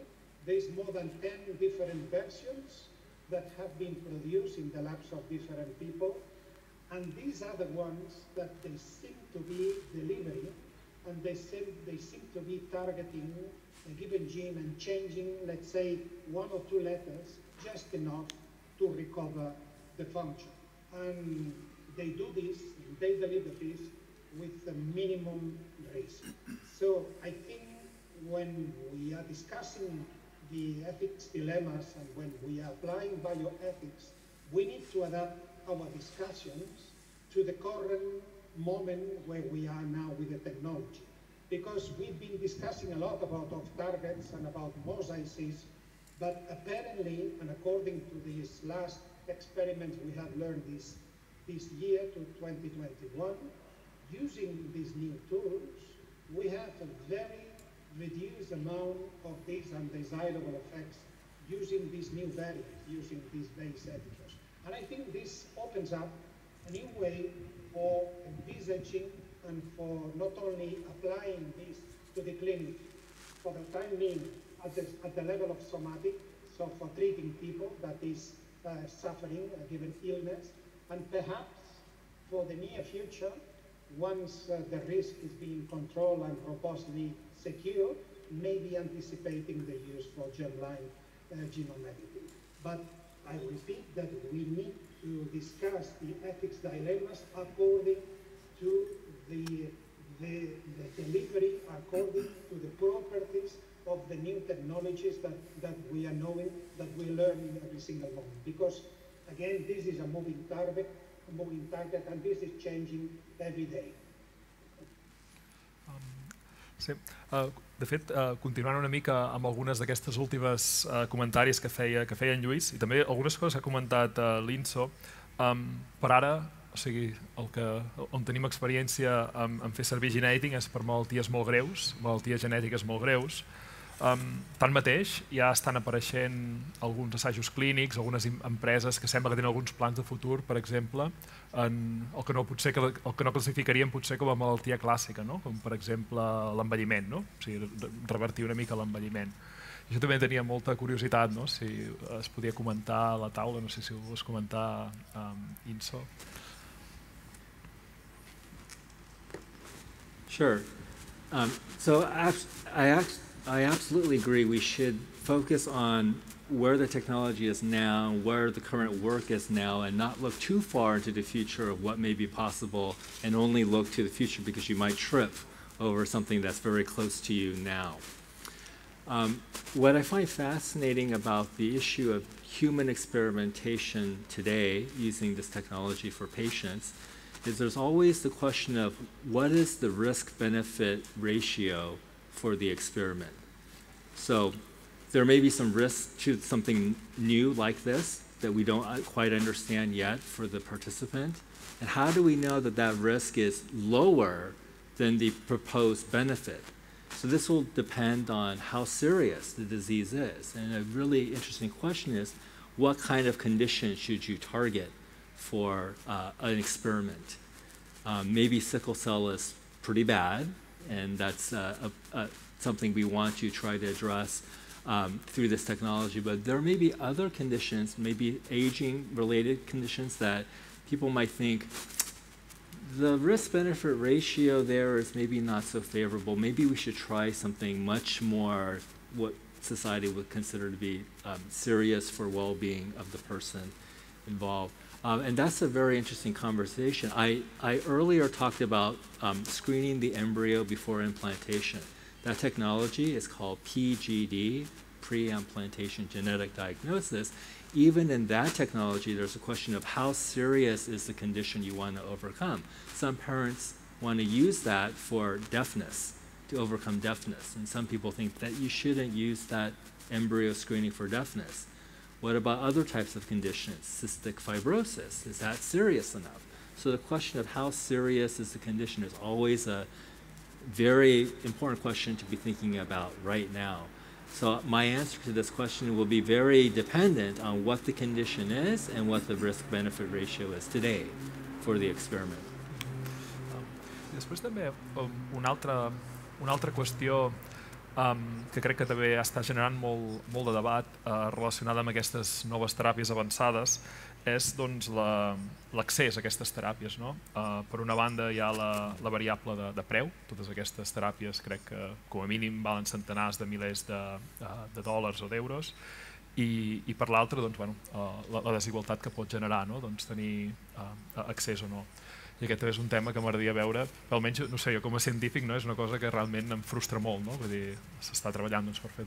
There's more than 10 different versions that have been produced in the labs of different people. And these are the ones that they seem to be delivering, and they seem to be targeting a given gene and changing, let's say, 1 or 2 letters, just enough to recover the function. And they do this, they deliver this with a minimum risk. So I think when we are discussing the ethics dilemmas and when we are applying bioethics, we need to adapt our discussions to the current moment where we are now with the technology. Because we've been discussing a lot about off-targets and about mosaics, but apparently, and according to these last experiments we have learned this year to 2021, using these new tools, we have a very reduced amount of these undesirable effects using these new variants, using these base editors. And I think this opens up a new way for envisaging and for not only applying this to the clinic for the time being at the level of somatic, so for treating people that is suffering a given illness, and perhaps for the near future, once the risk is being controlled and robustly secured, maybe anticipating the use for germline genome editing. But I repeat that we need to discuss the ethics dilemmas according to the delivery, according to the properties of the new technologies that we are knowing, that we learn in every single moment. Because again, this is a moving target, and this is changing every day. Sí. De fet, continuant una mica amb algunes d'aquestes últimes comentaris que feia en Lluís, i també algunes coses que ha comentat l'Inso, per ara, o sigui, on tenim experiència en fer servir gene editing és per malalties molt greus, malalties genètiques molt greus. Tanmateix, ja estan apareixent alguns assajos clínics, algunes empreses que sembla que tenen alguns plans de futur, per exemple, en el que no classificaríem potser com a malaltia clàssica, com per exemple l'envelliment, o sigui, revertir una mica l'envelliment. Jo també tenia molta curiositat, si es podia comentar a la taula, no sé si ho vols comentar, Inso. Sure. So I absolutely agree. We should focus on where the technology is now, where the current work is now, and not look too far into the future of what may be possible, and only look to the future because you might trip over something that's very close to you now. What I find fascinating about the issue of human experimentation today using this technology for patients is there's always the question of what is the risk-benefit ratio for the experiment. So there may be some risk to something new like this that we don't quite understand yet for the participant. And how do we know that that risk is lower than the proposed benefit? So this will depend on how serious the disease is. And a really interesting question is, what kind of condition should you target for an experiment? Maybe sickle cell is pretty bad, and that's something we want to try to address through this technology. But there may be other conditions, maybe aging-related conditions that people might think, the risk-benefit ratio there is maybe not so favorable. Maybe we should try something much more what society would consider to be serious for well-being of the person involved. And that's a very interesting conversation. I earlier talked about screening the embryo before implantation. That technology is called PGD, pre-implantation genetic diagnosis. Even in that technology, there's a question of how serious is the condition you want to overcome. Some parents want to use that for deafness, to overcome deafness. And some people think that you shouldn't use that embryo screening for deafness. What about other types of conditions? Cystic fibrosis, is that serious enough? So the question of how serious is the condition is always a very important question to be thinking about right now. So my answer to this question will be very dependent on what the condition is and what the risk-benefit ratio is today for the experiment. I després també una altra qüestió que crec que també està generant molt de debat relacionada amb aquestes noves teràpies avançades és l'accés a aquestes teràpies. Per una banda hi ha la variable de preu. Totes aquestes teràpies crec que com a mínim valen centenars de milers de dòlars o d'euros, i per l'altra la desigualtat que pot generar tenir accés o no. I aquest és un tema que m'agradaria veure, almenys, no sé, jo com a científic és una cosa que realment em frustra molt, vull dir, s'està treballant per fer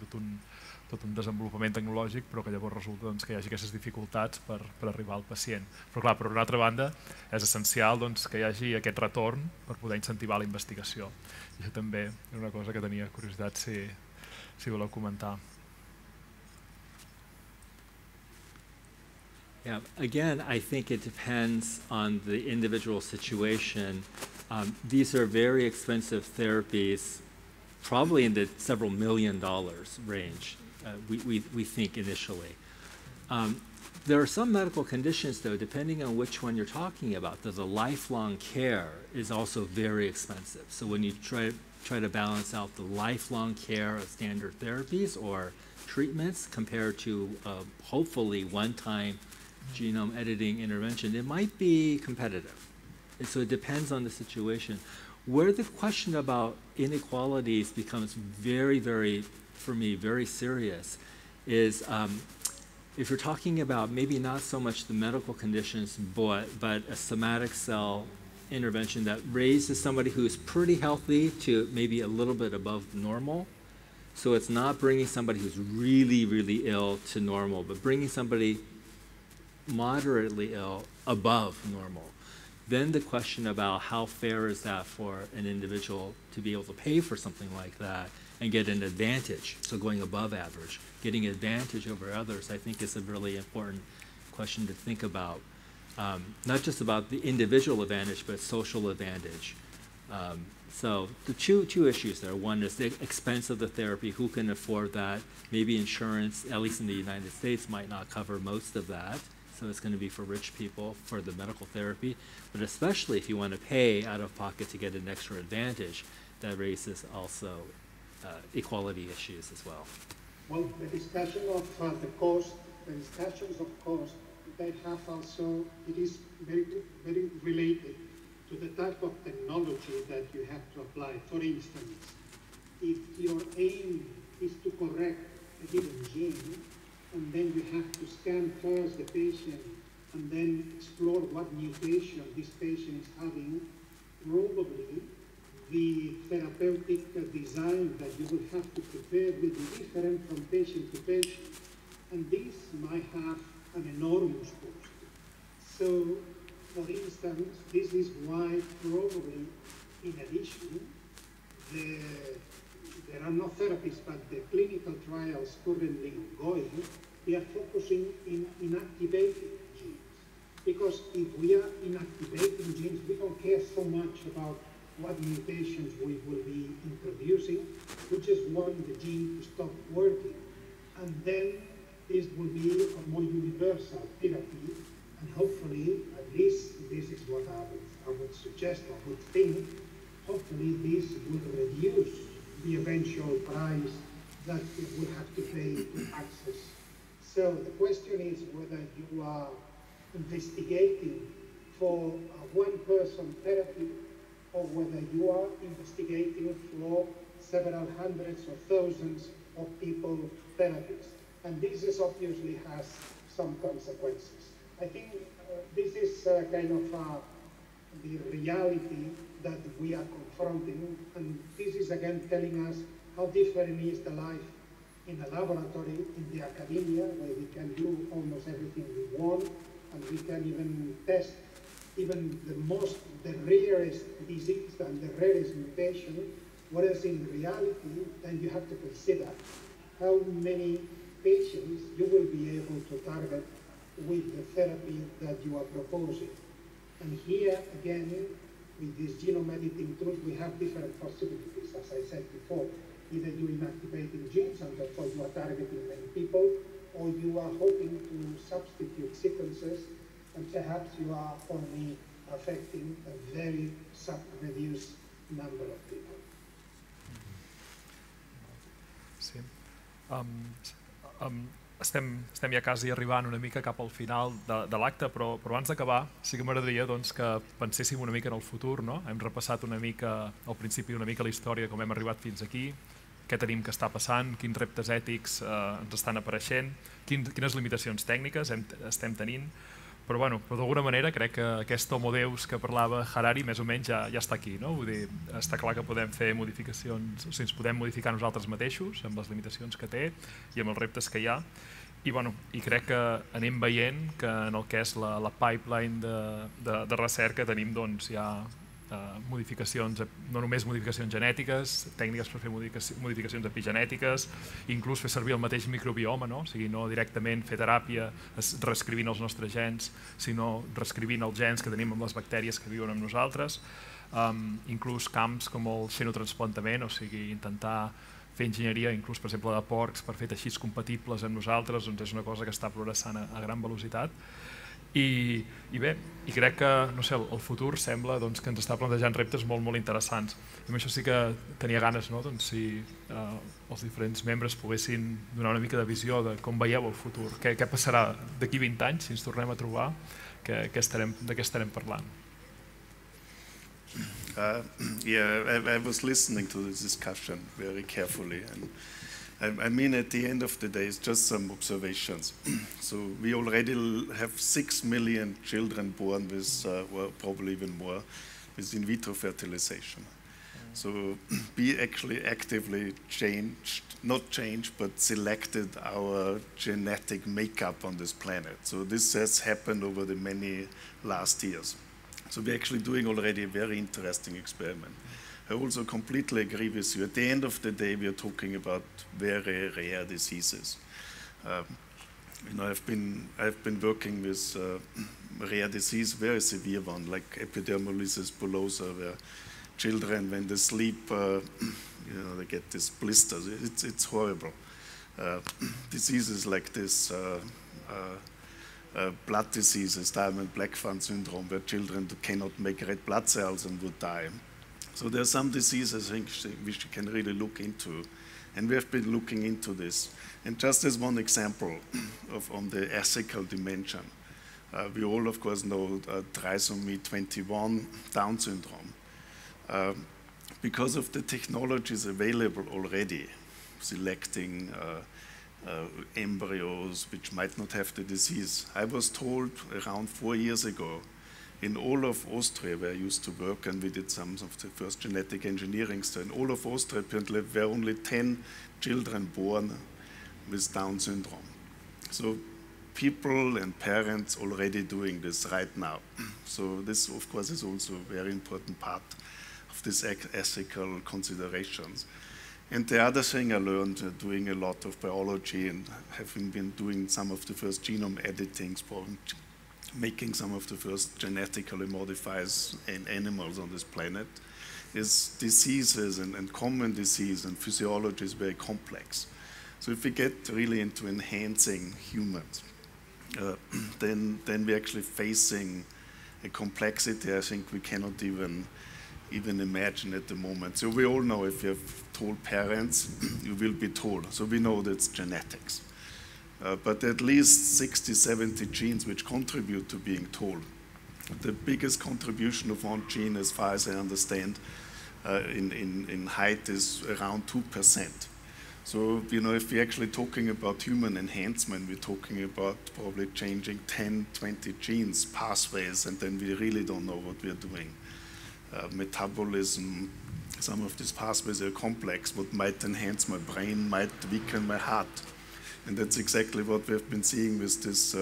tot un desenvolupament tecnològic, però que llavors resulta que hi hagi aquestes dificultats per arribar al pacient. Però clar, per una altra banda, és essencial que hi hagi aquest retorn per poder incentivar la investigació. I això també és una cosa que tenia curiositat si voleu comentar. Yeah, again, I think it depends on the individual situation. These are very expensive therapies, probably in the several $1 million range, we think initially. There are some medical conditions, though, depending on which one you're talking about, that the lifelong care is also very expensive. So when you try to balance out the lifelong care of standard therapies or treatments compared to hopefully one-time genome editing intervention, it might be competitive. And so it depends on the situation. Where the question about inequalities becomes very, very, for me, very serious is if you're talking about maybe not so much the medical conditions, but a somatic cell intervention that raises somebody who's pretty healthy to maybe a little bit above normal. So it's not bringing somebody who's really, really ill to normal, but bringing somebody moderately ill above normal. Then the question about how fair is that for an individual to be able to pay for something like that and get an advantage, so going above average, getting advantage over others, I think is a really important question to think about. Not just about the individual advantage, but social advantage. So the two issues there. One is the expense of the therapy. Who can afford that? Maybe insurance, at least in the United States, might not cover most of that. So it's going to be for rich people for the medical therapy. But especially if you want to pay out of pocket to get an extra advantage, that raises also equality issues as well. Well, the discussion of the cost, the discussions of cost, they have also, it is very, very related to the type of technology that you have to apply. For instance, if your aim is to correct a given gene, and then you have to scan first the patient and then explore what mutation this patient is having, probably the therapeutic design that you will have to prepare will be different from patient to patient. And this might have an enormous cost. So, for instance, this is why probably, in addition, there are no therapies, but the clinical trials currently ongoing, we are focusing in inactivating genes. Because if we are inactivating genes, we don't care so much about what mutations we will be introducing. We just want the gene to stop working. And then this will be a more universal therapy. And hopefully, at least this is what I would suggest or would think, hopefully this will reduce the eventual price that it will have to pay to access. So the question is whether you are investigating for a one-person therapy or whether you are investigating for several hundreds or thousands of people therapies. And this is obviously has some consequences. I think this is kind of the reality that we are confronting, and this is again telling us how different is the life in a laboratory, in the academia, where we can do almost everything we want, and we can even test even the rarest disease and the rarest mutation, whereas in reality, then you have to consider how many patients you will be able to target with the therapy that you are proposing. And here, again, with these genome editing tools, we have different possibilities, as I said before. Either you inactivating genes, and therefore you are targeting many people, or you are hoping to substitute sequences, and perhaps you are only affecting a very reduced number of people. Sí. Estem ja quasi arribant una mica cap al final de l'acte, però abans d'acabar sí que m'agradaria doncs, que penséssim una mica en el futur, no? Hem repassat una mica, al principi, una mica la història, com hem arribat fins aquí, què tenim que està passant, quins reptes ètics ens estan apareixent, quines limitacions tècniques estem tenint, però d'alguna manera crec que aquest homo deus que parlava Harari més o menys ja està aquí, no? Vull dir, està clar que podem fer modificacions, o sigui, ens podem modificar nosaltres mateixos amb les limitacions que té i amb els reptes que hi ha, i crec que anem veient que en el que és la pipeline de recerca tenim doncs ja modificacions, no només modificacions genètiques, tècniques per fer modificacions epigenètiques, inclús fer servir el mateix microbioma, no? O sigui, no directament fer teràpia reescrivint els nostres gens, sinó reescrivint els gens que tenim amb les bactèries que viuen amb nosaltres, inclús camps com el xenotransplantament, o sigui, intentar fer enginyeria, inclús, per exemple, de porcs per fer teixits compatibles amb nosaltres, doncs és una cosa que està progressant a gran velocitat. I bé, crec que el futur sembla que ens està plantejant reptes molt, molt interessants. I amb això sí que tenia ganes, si els diferents membres poguessin donar una mica de visió de com veieu el futur, què passarà d'aquí 20 anys, si ens tornem a trobar, de què estarem parlant. I was listening to this discussion very carefully, and I mean, at the end of the day, it's just some observations. So we already have 6 million children born with, or probably even more, with in vitro fertilization. So we actually actively but selected our genetic makeup on this planet. So this has happened over the many last years. So we're actually doing already a very interesting experiment. I also completely agree with you. At the end of the day, we are talking about very rare diseases. I've been working with rare disease, very severe one, like epidermolysis bullosa, where children, when they sleep, they get these blisters. It's horrible. Diseases like this, blood diseases, Diamond-Blackfan syndrome, where children cannot make red blood cells and would die. So there are some diseases I think which we can really look into, and we have been looking into this. And just as one example on the ethical dimension, we all of course know trisomy 21 Down syndrome. Because of the technologies available already, selecting embryos which might not have the disease, I was told around 4 years ago, in all of Austria, where I used to work, and we did some of the first genetic engineering stuff, in all of Austria, apparently there were only 10 children born with Down syndrome. So people and parents already doing this right now. So this, of course, is also a very important part of these ethical considerations. And the other thing I learned doing a lot of biology and having been doing some of the first genome editings, making some of the first genetically modified animals on this planet, is diseases and common disease and physiology is very complex. So if we get really into enhancing humans, then we're actually facing a complexity I think we cannot even imagine at the moment. So we all know if you have told parents, you will be told. So we know that's genetics. But at least 60, 70 genes which contribute to being told. The biggest contribution of one gene, as far as I understand, in height is around 2%. So, if we're actually talking about human enhancement, we're talking about probably changing 10, 20 genes, pathways, and then we really don't know what we're doing. Metabolism, some of these pathways are complex. What might enhance my brain might weaken my heart. And that's exactly what we've been seeing with this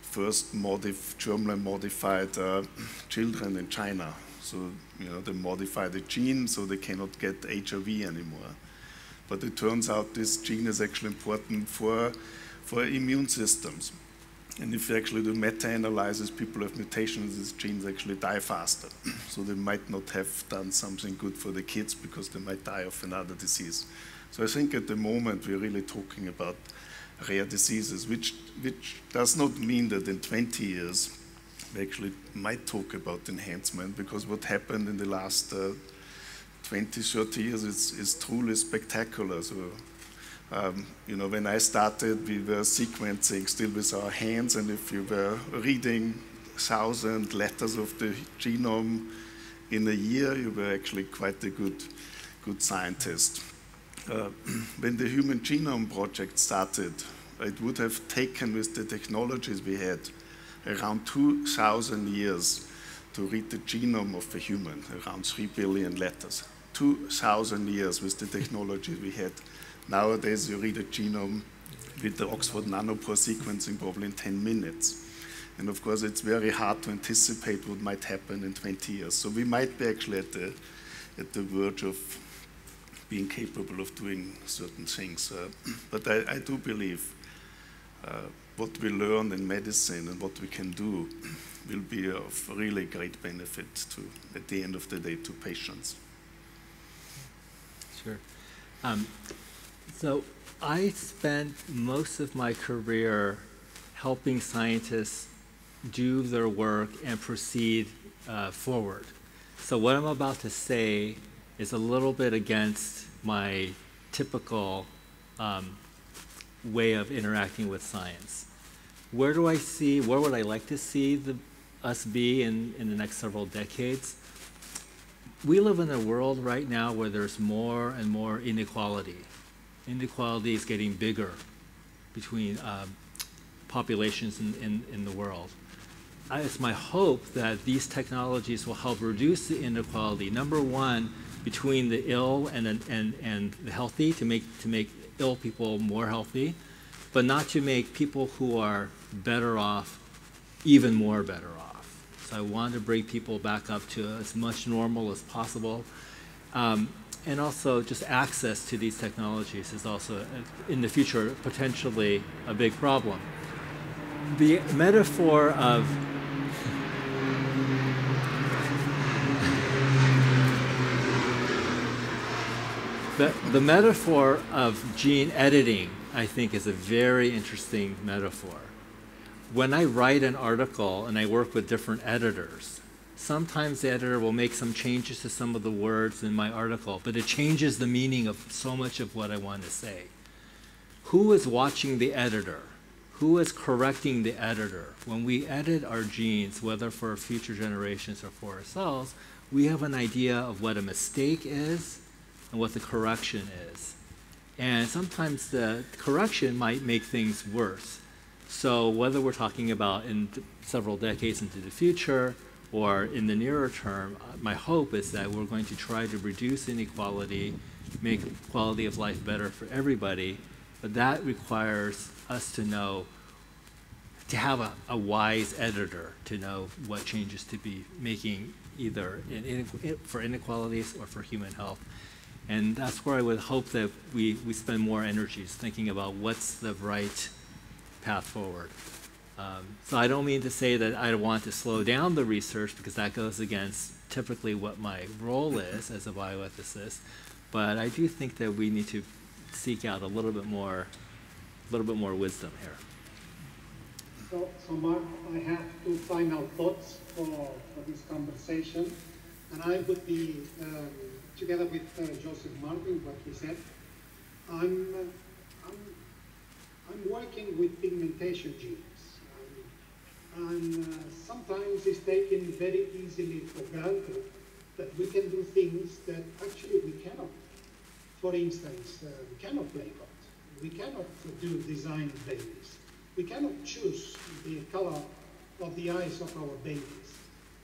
first germline-modified children in China. So, they modify the gene so they cannot get HIV anymore. But it turns out this gene is actually important for immune systems. And if you actually do meta-analysis, people have mutations, these genes actually die faster. So they might not have done something good for the kids because they might die of another disease. So I think at the moment we're really talking about rare diseases, which does not mean that in 20 years we actually might talk about enhancement, because what happened in the last 20, 30 years is truly spectacular. So, when I started, we were sequencing still with our hands, and if you were reading 1,000 letters of the genome in a year, you were actually quite a good scientist. When the Human Genome Project started, it would have taken, with the technologies we had, around 2,000 years to read the genome of a human, around 3 billion letters. 2,000 years with the technology we had. Nowadays, you read a genome with the Oxford Nanopore sequencing probably in 10 minutes. And of course, it's very hard to anticipate what might happen in 20 years. So we might be actually at the verge of being capable of doing certain things. But I do believe what we learn in medicine and what we can do will be of really great benefit to, at the end of the day, to patients. Sure. So I spent most of my career helping scientists do their work and proceed forward. So what I'm about to say is a little bit against my typical way of interacting with science. Where would I like to see us be in the next several decades? We live in a world right now where there's more and more inequality. Inequality is getting bigger between populations in the world. It's my hope that these technologies will help reduce the inequality. Number one, between the ill and the healthy, to make ill people more healthy, but not to make people who are better off even more better off. So I want to bring people back up to as much normal as possible. And also just access to these technologies is also, in the future, potentially a big problem. The metaphor of the metaphor of gene editing, I think, is a very interesting metaphor. When I write an article and I work with different editors, sometimes the editor will make some changes to some of the words in my article, but it changes the meaning of so much of what I want to say. Who is watching the editor? Who is correcting the editor? When we edit our genes, whether for future generations or for ourselves, we have an idea of what a mistake is and what the correction is. And sometimes the correction might make things worse. So whether we're talking about in several decades into the future or in the nearer term, my hope is that we're going to try to reduce inequality, make quality of life better for everybody, but that requires us to know, to have a wise editor to know what changes to be making either for inequalities or for human health. And that's where I would hope that we spend more energies thinking about what's the right path forward. So I don't mean to say that I want to slow down the research, because that goes against typically what my role is as a bioethicist, but I do think that we need to seek out a little bit more wisdom here. So Mark, I have two final thoughts for this conversation, and I would be, together with Joseph Martin, what he said, I'm working with pigmentation genes, and sometimes it's taken very easily for granted that we can do things that actually we cannot. For instance, we cannot play God. We cannot do design babies. We cannot choose the color of the eyes of our babies,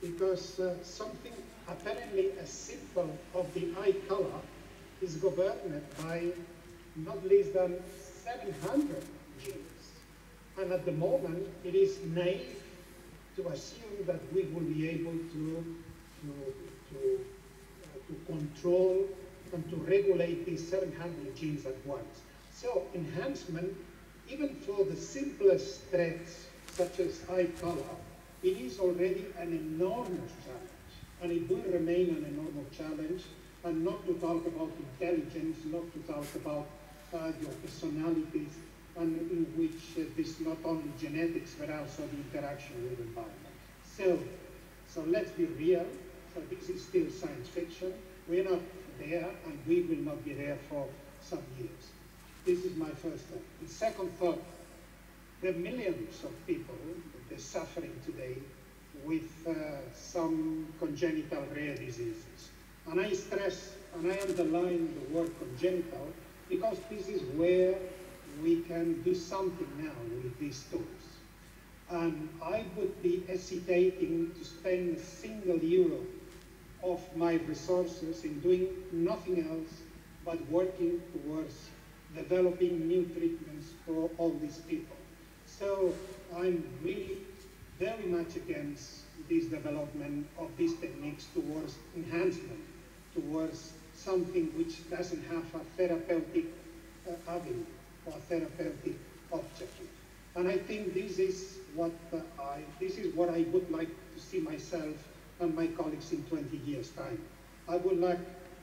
because something apparently as simple of the eye color is governed by not less than 700 genes. And at the moment, it is naive to assume that we will be able to control and to regulate these 700 genes at once. So enhancement, even for the simplest threats, such as eye color, it is already an enormous challenge, and it will remain an enormous challenge, and not to talk about intelligence, not to talk about your personalities, and in which this not only genetics, but also the interaction with the environment. So let's be real. So this is still science fiction. We're not there, and we will not be there for some years. This is my first thought. The second thought, there are millions of people that are suffering today with some congenital rare diseases. And I stress and I underline the word congenital because this is where we can do something now with these tools. And I would be hesitating to spend a single euro of my resources in doing nothing else but working towards developing new treatments for all these people. So I'm really very much against this development of these techniques towards enhancement, towards something which doesn't have a therapeutic avenue or therapeutic objective. And I think this is what I would like to see myself and my colleagues in 20 years' time. I would like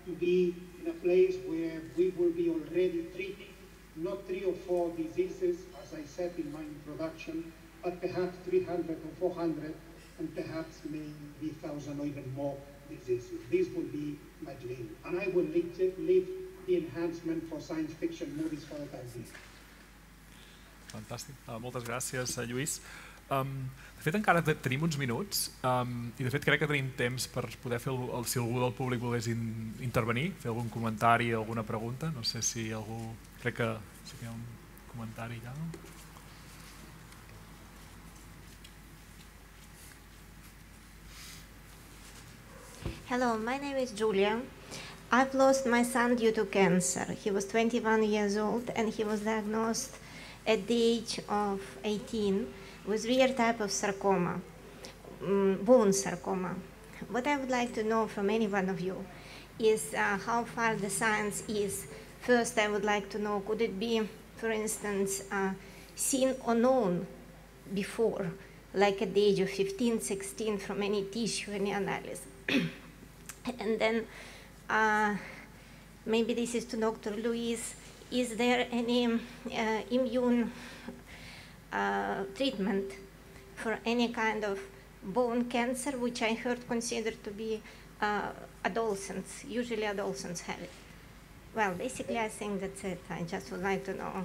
to be in a place where we will be already treating not 3 or 4 diseases, as I said in my introduction, but perhaps 300 or 400, and perhaps maybe 1,000 or even more diseases. This will be my dream. And I will leave the enhancement for science fiction movies for the time being. Fantàstic. Moltes gràcies, Lluís. De fet, encara tenim uns minuts i de fet crec que tenim temps per poder fer, si algú del públic volgués intervenir, fer algun comentari, alguna pregunta. No sé si algú... Crec que sí que hi ha un comentari ja. Hello, my name is Julia. I've lost my son due to cancer. He was 21 years old and he was diagnosed at the age of 18 with rare type of sarcoma, bone sarcoma. What I would like to know from any one of you is how far the science is. First, I would like to know, could it be, for instance, seen or known before, like at the age of 15, 16, from any tissue, any analysis? And then maybe this is to Dr. Luis, is there any immune treatment for any kind of bone cancer, which I heard considered to be adolescents, usually adolescents have it? Well, basically I think that's it. I just would like to know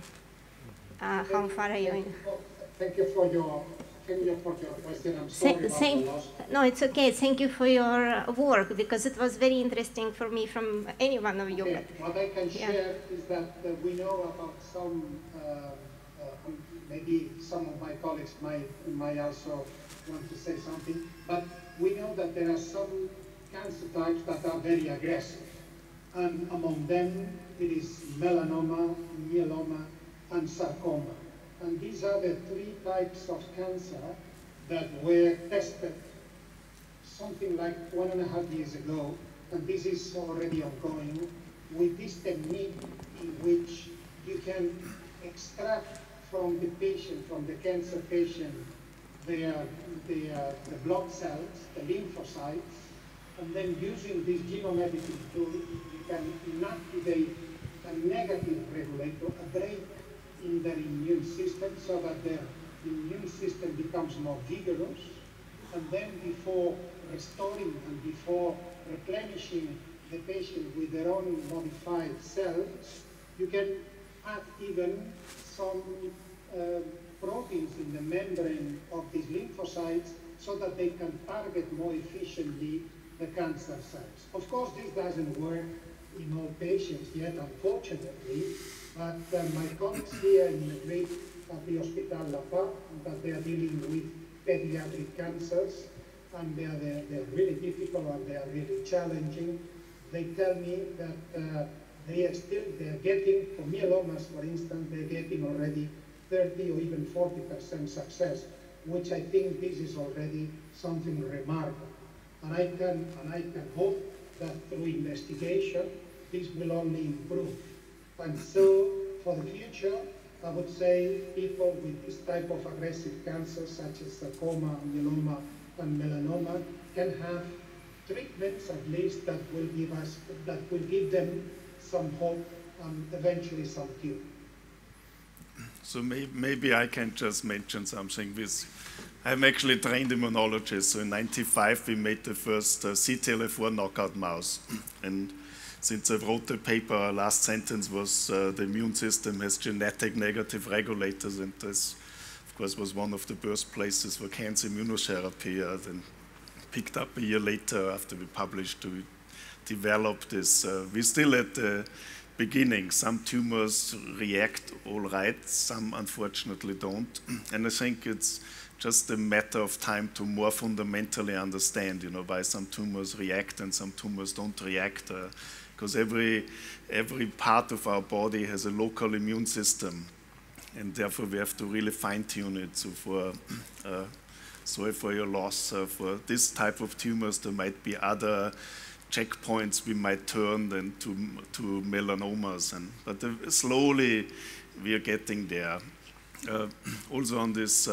how far are you in. Thank you for your question. I'm sorry about the loss. No, it's okay. Thank you for your work, because it was very interesting for me from any one of you. Okay. What I can share is that we know about some, maybe some of my colleagues might also want to say something, but we know that there are some cancer types that are very aggressive. And among them, it is melanoma, myeloma, and sarcoma. And these are the 3 types of cancer that were tested something like 1.5 years ago, and this is already ongoing, with this technique in which you can extract from the patient, from the cancer patient, the blood cells, the lymphocytes, and then using this genome editing tool, you can inactivate a negative regulator, a break in their immune system, so that their immune system becomes more vigorous. And then before restoring and before replenishing the patient with their own modified cells, you can add even some proteins in the membrane of these lymphocytes so that they can target more efficiently the cancer cells. Of course, this doesn't work in all patients yet, unfortunately, but my colleagues here in Madrid at the Hospital La Paz, that they are dealing with pediatric cancers, and they're really difficult and they are really challenging. They tell me that they're getting, for myelomas, for instance, they're getting already 30 or even 40% success, which I think this is already something remarkable. And I can hope that through investigation, this will only improve. And so, for the future, I would say people with this type of aggressive cancer, such as sarcoma, myeloma, and melanoma, can have treatments at least that will give them some hope and eventually some cure. So maybe I can just mention something with I'm actually a trained immunologist, so in '95 we made the first CTLA-4 knockout mouse. And since I wrote the paper, last sentence was the immune system has genetic negative regulators, and this, of course, was one of the birthplaces for cancer immunotherapy. Then picked up a year later after we published to develop this. We're still at the beginning. Some tumors react all right, some unfortunately don't. And I think it's just a matter of time to more fundamentally understand, why some tumors react and some tumors don't react. Because every part of our body has a local immune system, and therefore we have to really fine-tune it. So sorry for your loss. For this type of tumors, there might be other checkpoints we might turn then to melanomas, but slowly we are getting there. Also on this,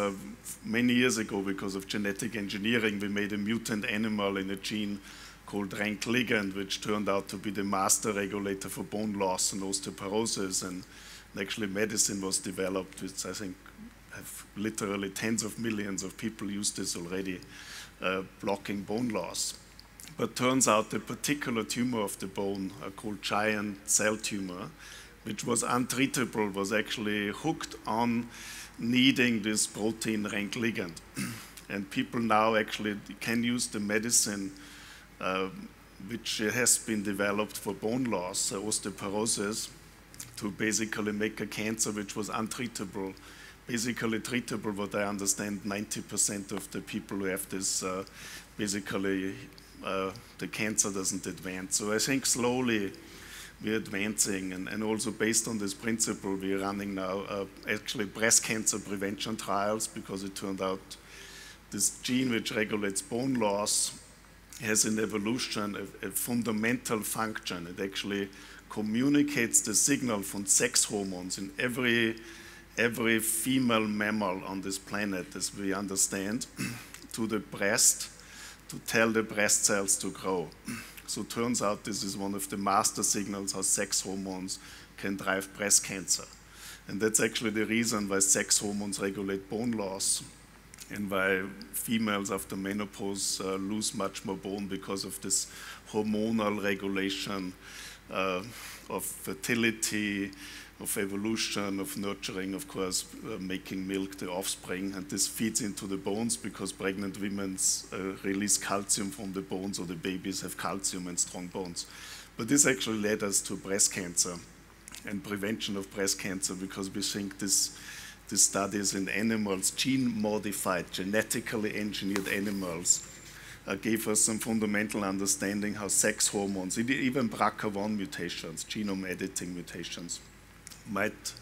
many years ago, because of genetic engineering, we made a mutant animal in a gene called rank ligand, which turned out to be the master regulator for bone loss and osteoporosis. And actually medicine was developed, which I think have literally tens of millions of people use this already, blocking bone loss. But turns out the particular tumor of the bone, called giant cell tumor, which was untreatable, was actually hooked on needing this protein rank ligand. And people now actually can use the medicine which has been developed for bone loss, osteoporosis, to basically make a cancer which was untreatable. Basically treatable, what I understand, 90% of the people who have this, basically the cancer doesn't advance. So I think slowly we're advancing, and also based on this principle, we're running now actually breast cancer prevention trials, because it turned out this gene which regulates bone loss has in evolution a fundamental function. It actually communicates the signal from sex hormones in every female mammal on this planet, as we understand, to the breast to tell the breast cells to grow. So it turns out this is one of the master signals how sex hormones can drive breast cancer. And that's actually the reason why sex hormones regulate bone loss and why females after menopause lose much more bone, because of this hormonal regulation of fertility, of evolution, of nurturing, of course, making milk, the offspring, and this feeds into the bones because pregnant women release calcium from the bones, or the babies have calcium and strong bones. But this actually led us to breast cancer and prevention of breast cancer, because we think this studies in animals, gene-modified, genetically engineered animals, gave us some fundamental understanding how sex hormones, even BRCA1 mutations, genome editing mutations, might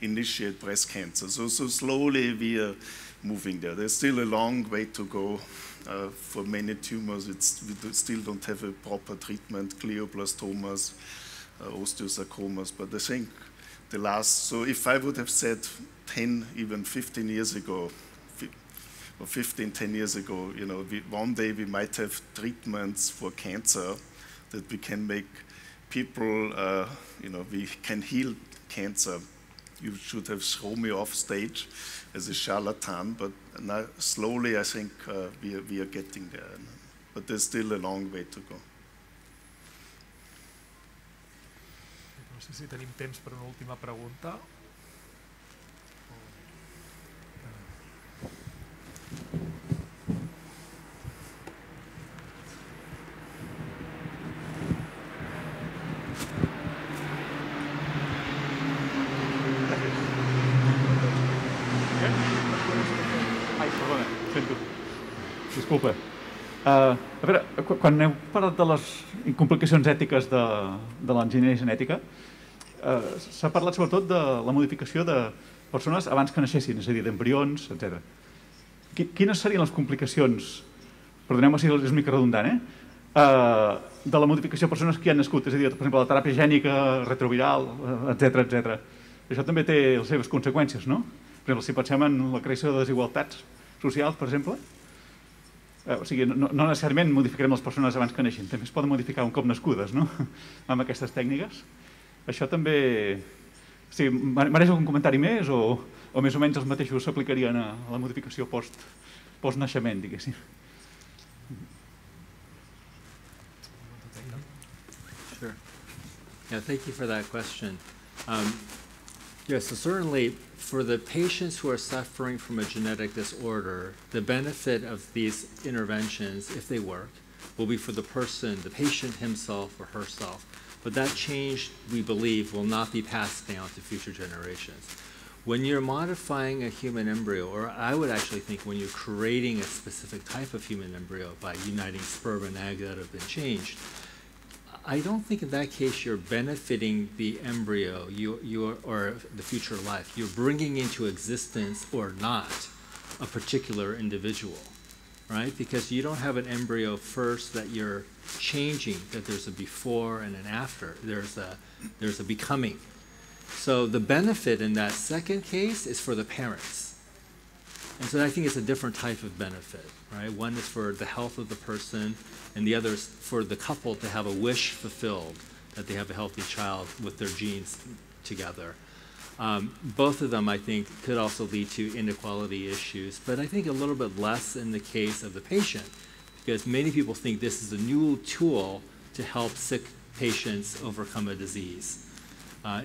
initiate breast cancer. So slowly we are moving there. There's still a long way to go for many tumors. We still don't have a proper treatment, glioblastomas, osteosarcomas, but I think so if I would have said 10, even 15 years ago, or 10 years ago, one day we might have treatments for cancer that we can make people, we can heal cancer. You should have thrown me off stage as a charlatan, but now slowly I think we are getting there. But there's still a long way to go. No sé si tenim temps per una última pregunta. Disculpa. A veure, quan heu parlat de les complicacions ètiques de l'enginyeria genètica, s'ha parlat sobretot de la modificació de persones abans que naixessin, és a dir, d'embrions, etc. Quines serien les complicacions, perdoneu-me si és una mica redundant, de la modificació de persones que han nascut, és a dir, per exemple, la teràpia gènica, retroviral, etc. Això també té les seves conseqüències, no? Per exemple, si pensem en la creació de desigualtats socials, per exemple, o sigui, no necessàriament modificarem les persones abans que neixin, també es poden modificar un cop nascudes, no?, amb aquestes tècniques. Això també... O sigui, mereix algun comentari més o més o menys els mateixos s'aplicarien a la modificació post-naixement, diguéssim. Sure. Yeah, thank you for that question. Yes, so certainly for the patients who are suffering from a genetic disorder, the benefit of these interventions, if they work, will be for the person, the patient himself or herself. But that change, we believe, will not be passed down to future generations. When you're modifying a human embryo, or I would actually think when you're creating a specific type of human embryo by uniting sperm and egg that have been changed, I don't think in that case you're benefiting the embryo or the future life. You're bringing into existence or not a particular individual, right? Because you don't have an embryo first that you're changing, that there's a before and an after. There's a becoming. So the benefit in that second case is for the parents. And so I think it's a different type of benefit, right? One is for the health of the person, and the other is for the couple to have a wish fulfilled, that they have a healthy child with their genes together. Both of them, I think, could also lead to inequality issues, but I think a little bit less in the case of the patient, because many people think this is a new tool to help sick patients overcome a disease.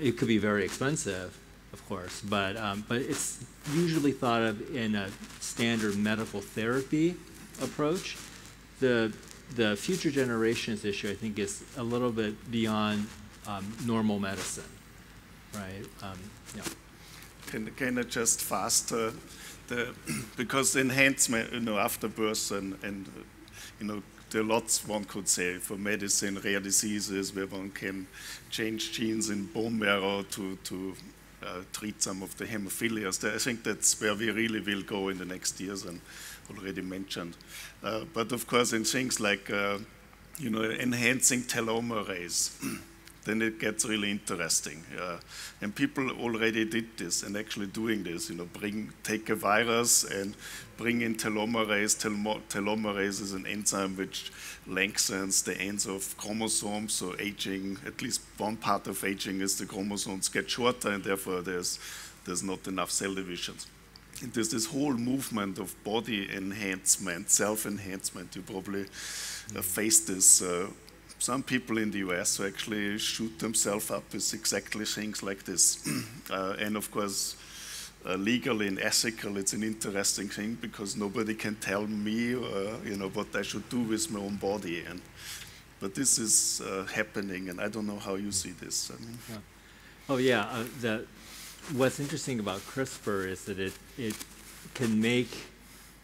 It could be very expensive, of course, but it's usually thought of in a standard medical therapy approach. The future generations issue, I think, is a little bit beyond normal medicine, right? Yeah. Can I just faster, because the enhancement, after birth and there are lots one could say for medicine, rare diseases where one can change genes in bone marrow to treat some of the hemophilias. I think that's where we really will go in the next years, and already mentioned. But of course, in things like enhancing telomerase, then it gets really interesting. And people already did this and actually doing this. Take a virus and bring in telomerase. Telomerase is an enzyme which lengthens the ends of chromosomes. So aging, at least one part of aging is the chromosomes get shorter, and therefore there's not enough cell divisions. And there's this whole movement of body enhancement, self-enhancement. You probably faced this. Some people in the US actually shoot themselves up with exactly things like this. And of course, legally and ethical, it's an interesting thing because nobody can tell me, what I should do with my own body. But this is happening, and I don't know how you see this. Yeah. Oh yeah, what's interesting about CRISPR is that it can make,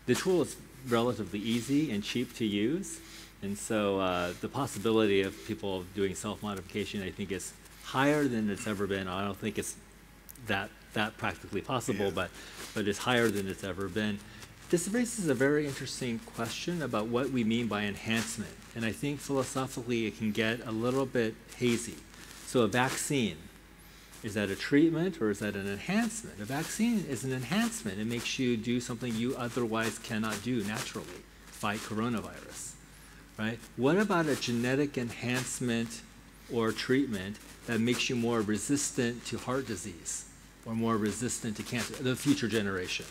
the tool is relatively easy and cheap to use. And so the possibility of people doing self-modification, I think, is higher than it's ever been. I don't think it's that practically possible, but it's higher than it's ever been. This raises a very interesting question about what we mean by enhancement. And I think philosophically it can get a little bit hazy. So a vaccine, is that a treatment or is that an enhancement? A vaccine is an enhancement. It makes you do something you otherwise cannot do naturally, fight coronavirus. Right? What about a genetic enhancement or treatment that makes you more resistant to heart disease or more resistant to cancer, the future generation,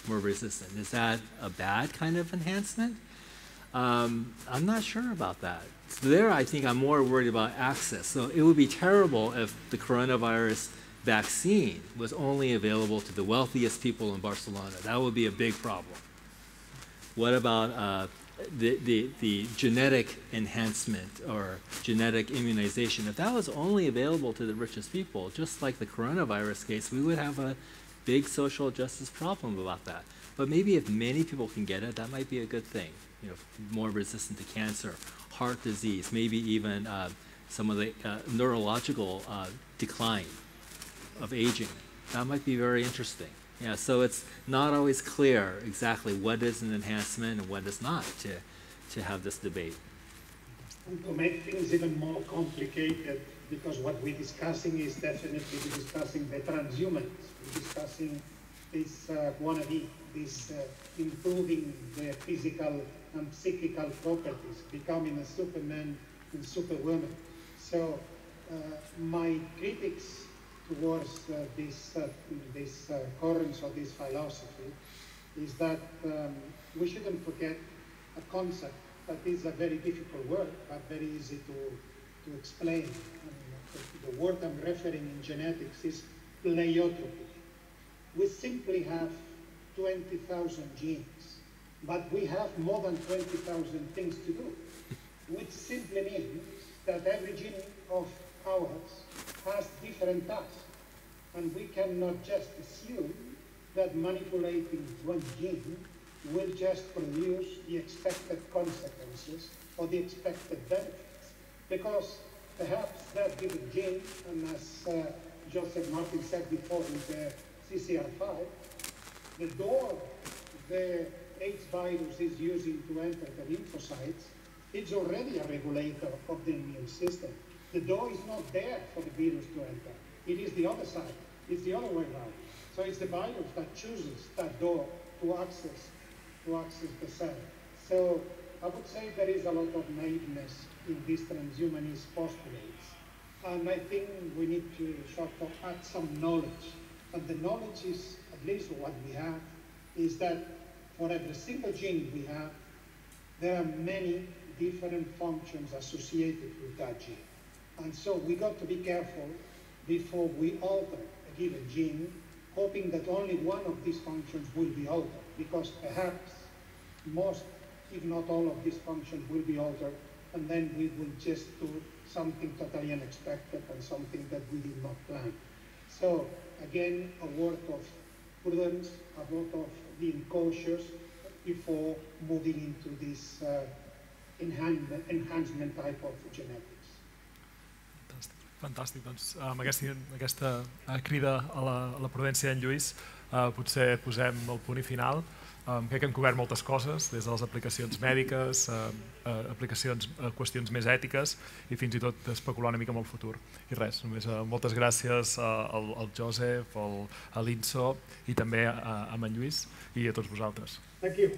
more resistant? Is that a bad kind of enhancement? I'm not sure about that. So there, I think I'm more worried about access. So it would be terrible if the coronavirus vaccine was only available to the wealthiest people in Barcelona. That would be a big problem. What about the genetic enhancement or genetic immunization? If that was only available to the richest people, just like the coronavirus case, we would have a big social justice problem about that. But maybe if many people can get it, that might be a good thing. More resistant to cancer, heart disease, maybe even some of the neurological decline of aging. That might be very interesting. Yeah, so it's not always clear exactly what is an enhancement and what is not to have this debate. And to make things even more complicated, because what we're discussing is definitely discussing the transhumans. We're discussing this wannabe, this improving the physical and psychical properties, becoming a superman and superwoman. So my critics towards this current or this philosophy is that we shouldn't forget a concept that is a very difficult word, but very easy to explain. The word I'm referring in genetics is pleiotropy. We simply have 20,000 genes, but we have more than 20,000 things to do, which simply means that every gene of ours has different tasks. And we cannot just assume that manipulating one gene will just produce the expected consequences or the expected benefits. Because perhaps that given gene, and as Joseph Martin said before in the CCR5, the door the AIDS virus is using to enter the lymphocytes, it's already a regulator of the immune system. The door is not there for the virus to enter. It is the other side. It's the other way around. So it's the virus that chooses that door to access the cell. So I would say there is a lot of naiveness in these transhumanist postulates. And I think we need to sort of add some knowledge. And the knowledge is, at least what we have, is that for every single gene we have, there are many different functions associated with that gene. And so we got to be careful before we alter a given gene, hoping that only one of these functions will be altered, because perhaps most, if not all of these functions will be altered, and then we will just do something totally unexpected and something that we did not plan. So again, a word of prudence, a word of being cautious before moving into this enhancement type of genetics. Fantàstic. Doncs amb aquesta crida a la prudència d'en Lluís potser posem el punt i final. Crec que hem cobert moltes coses, des de les aplicacions mèdiques, aplicacions a qüestions més ètiques i fins i tot especular una mica amb el futur. I res, només moltes gràcies al Josep, a l'Inso i també a en Lluís i a tots vosaltres. Thank you.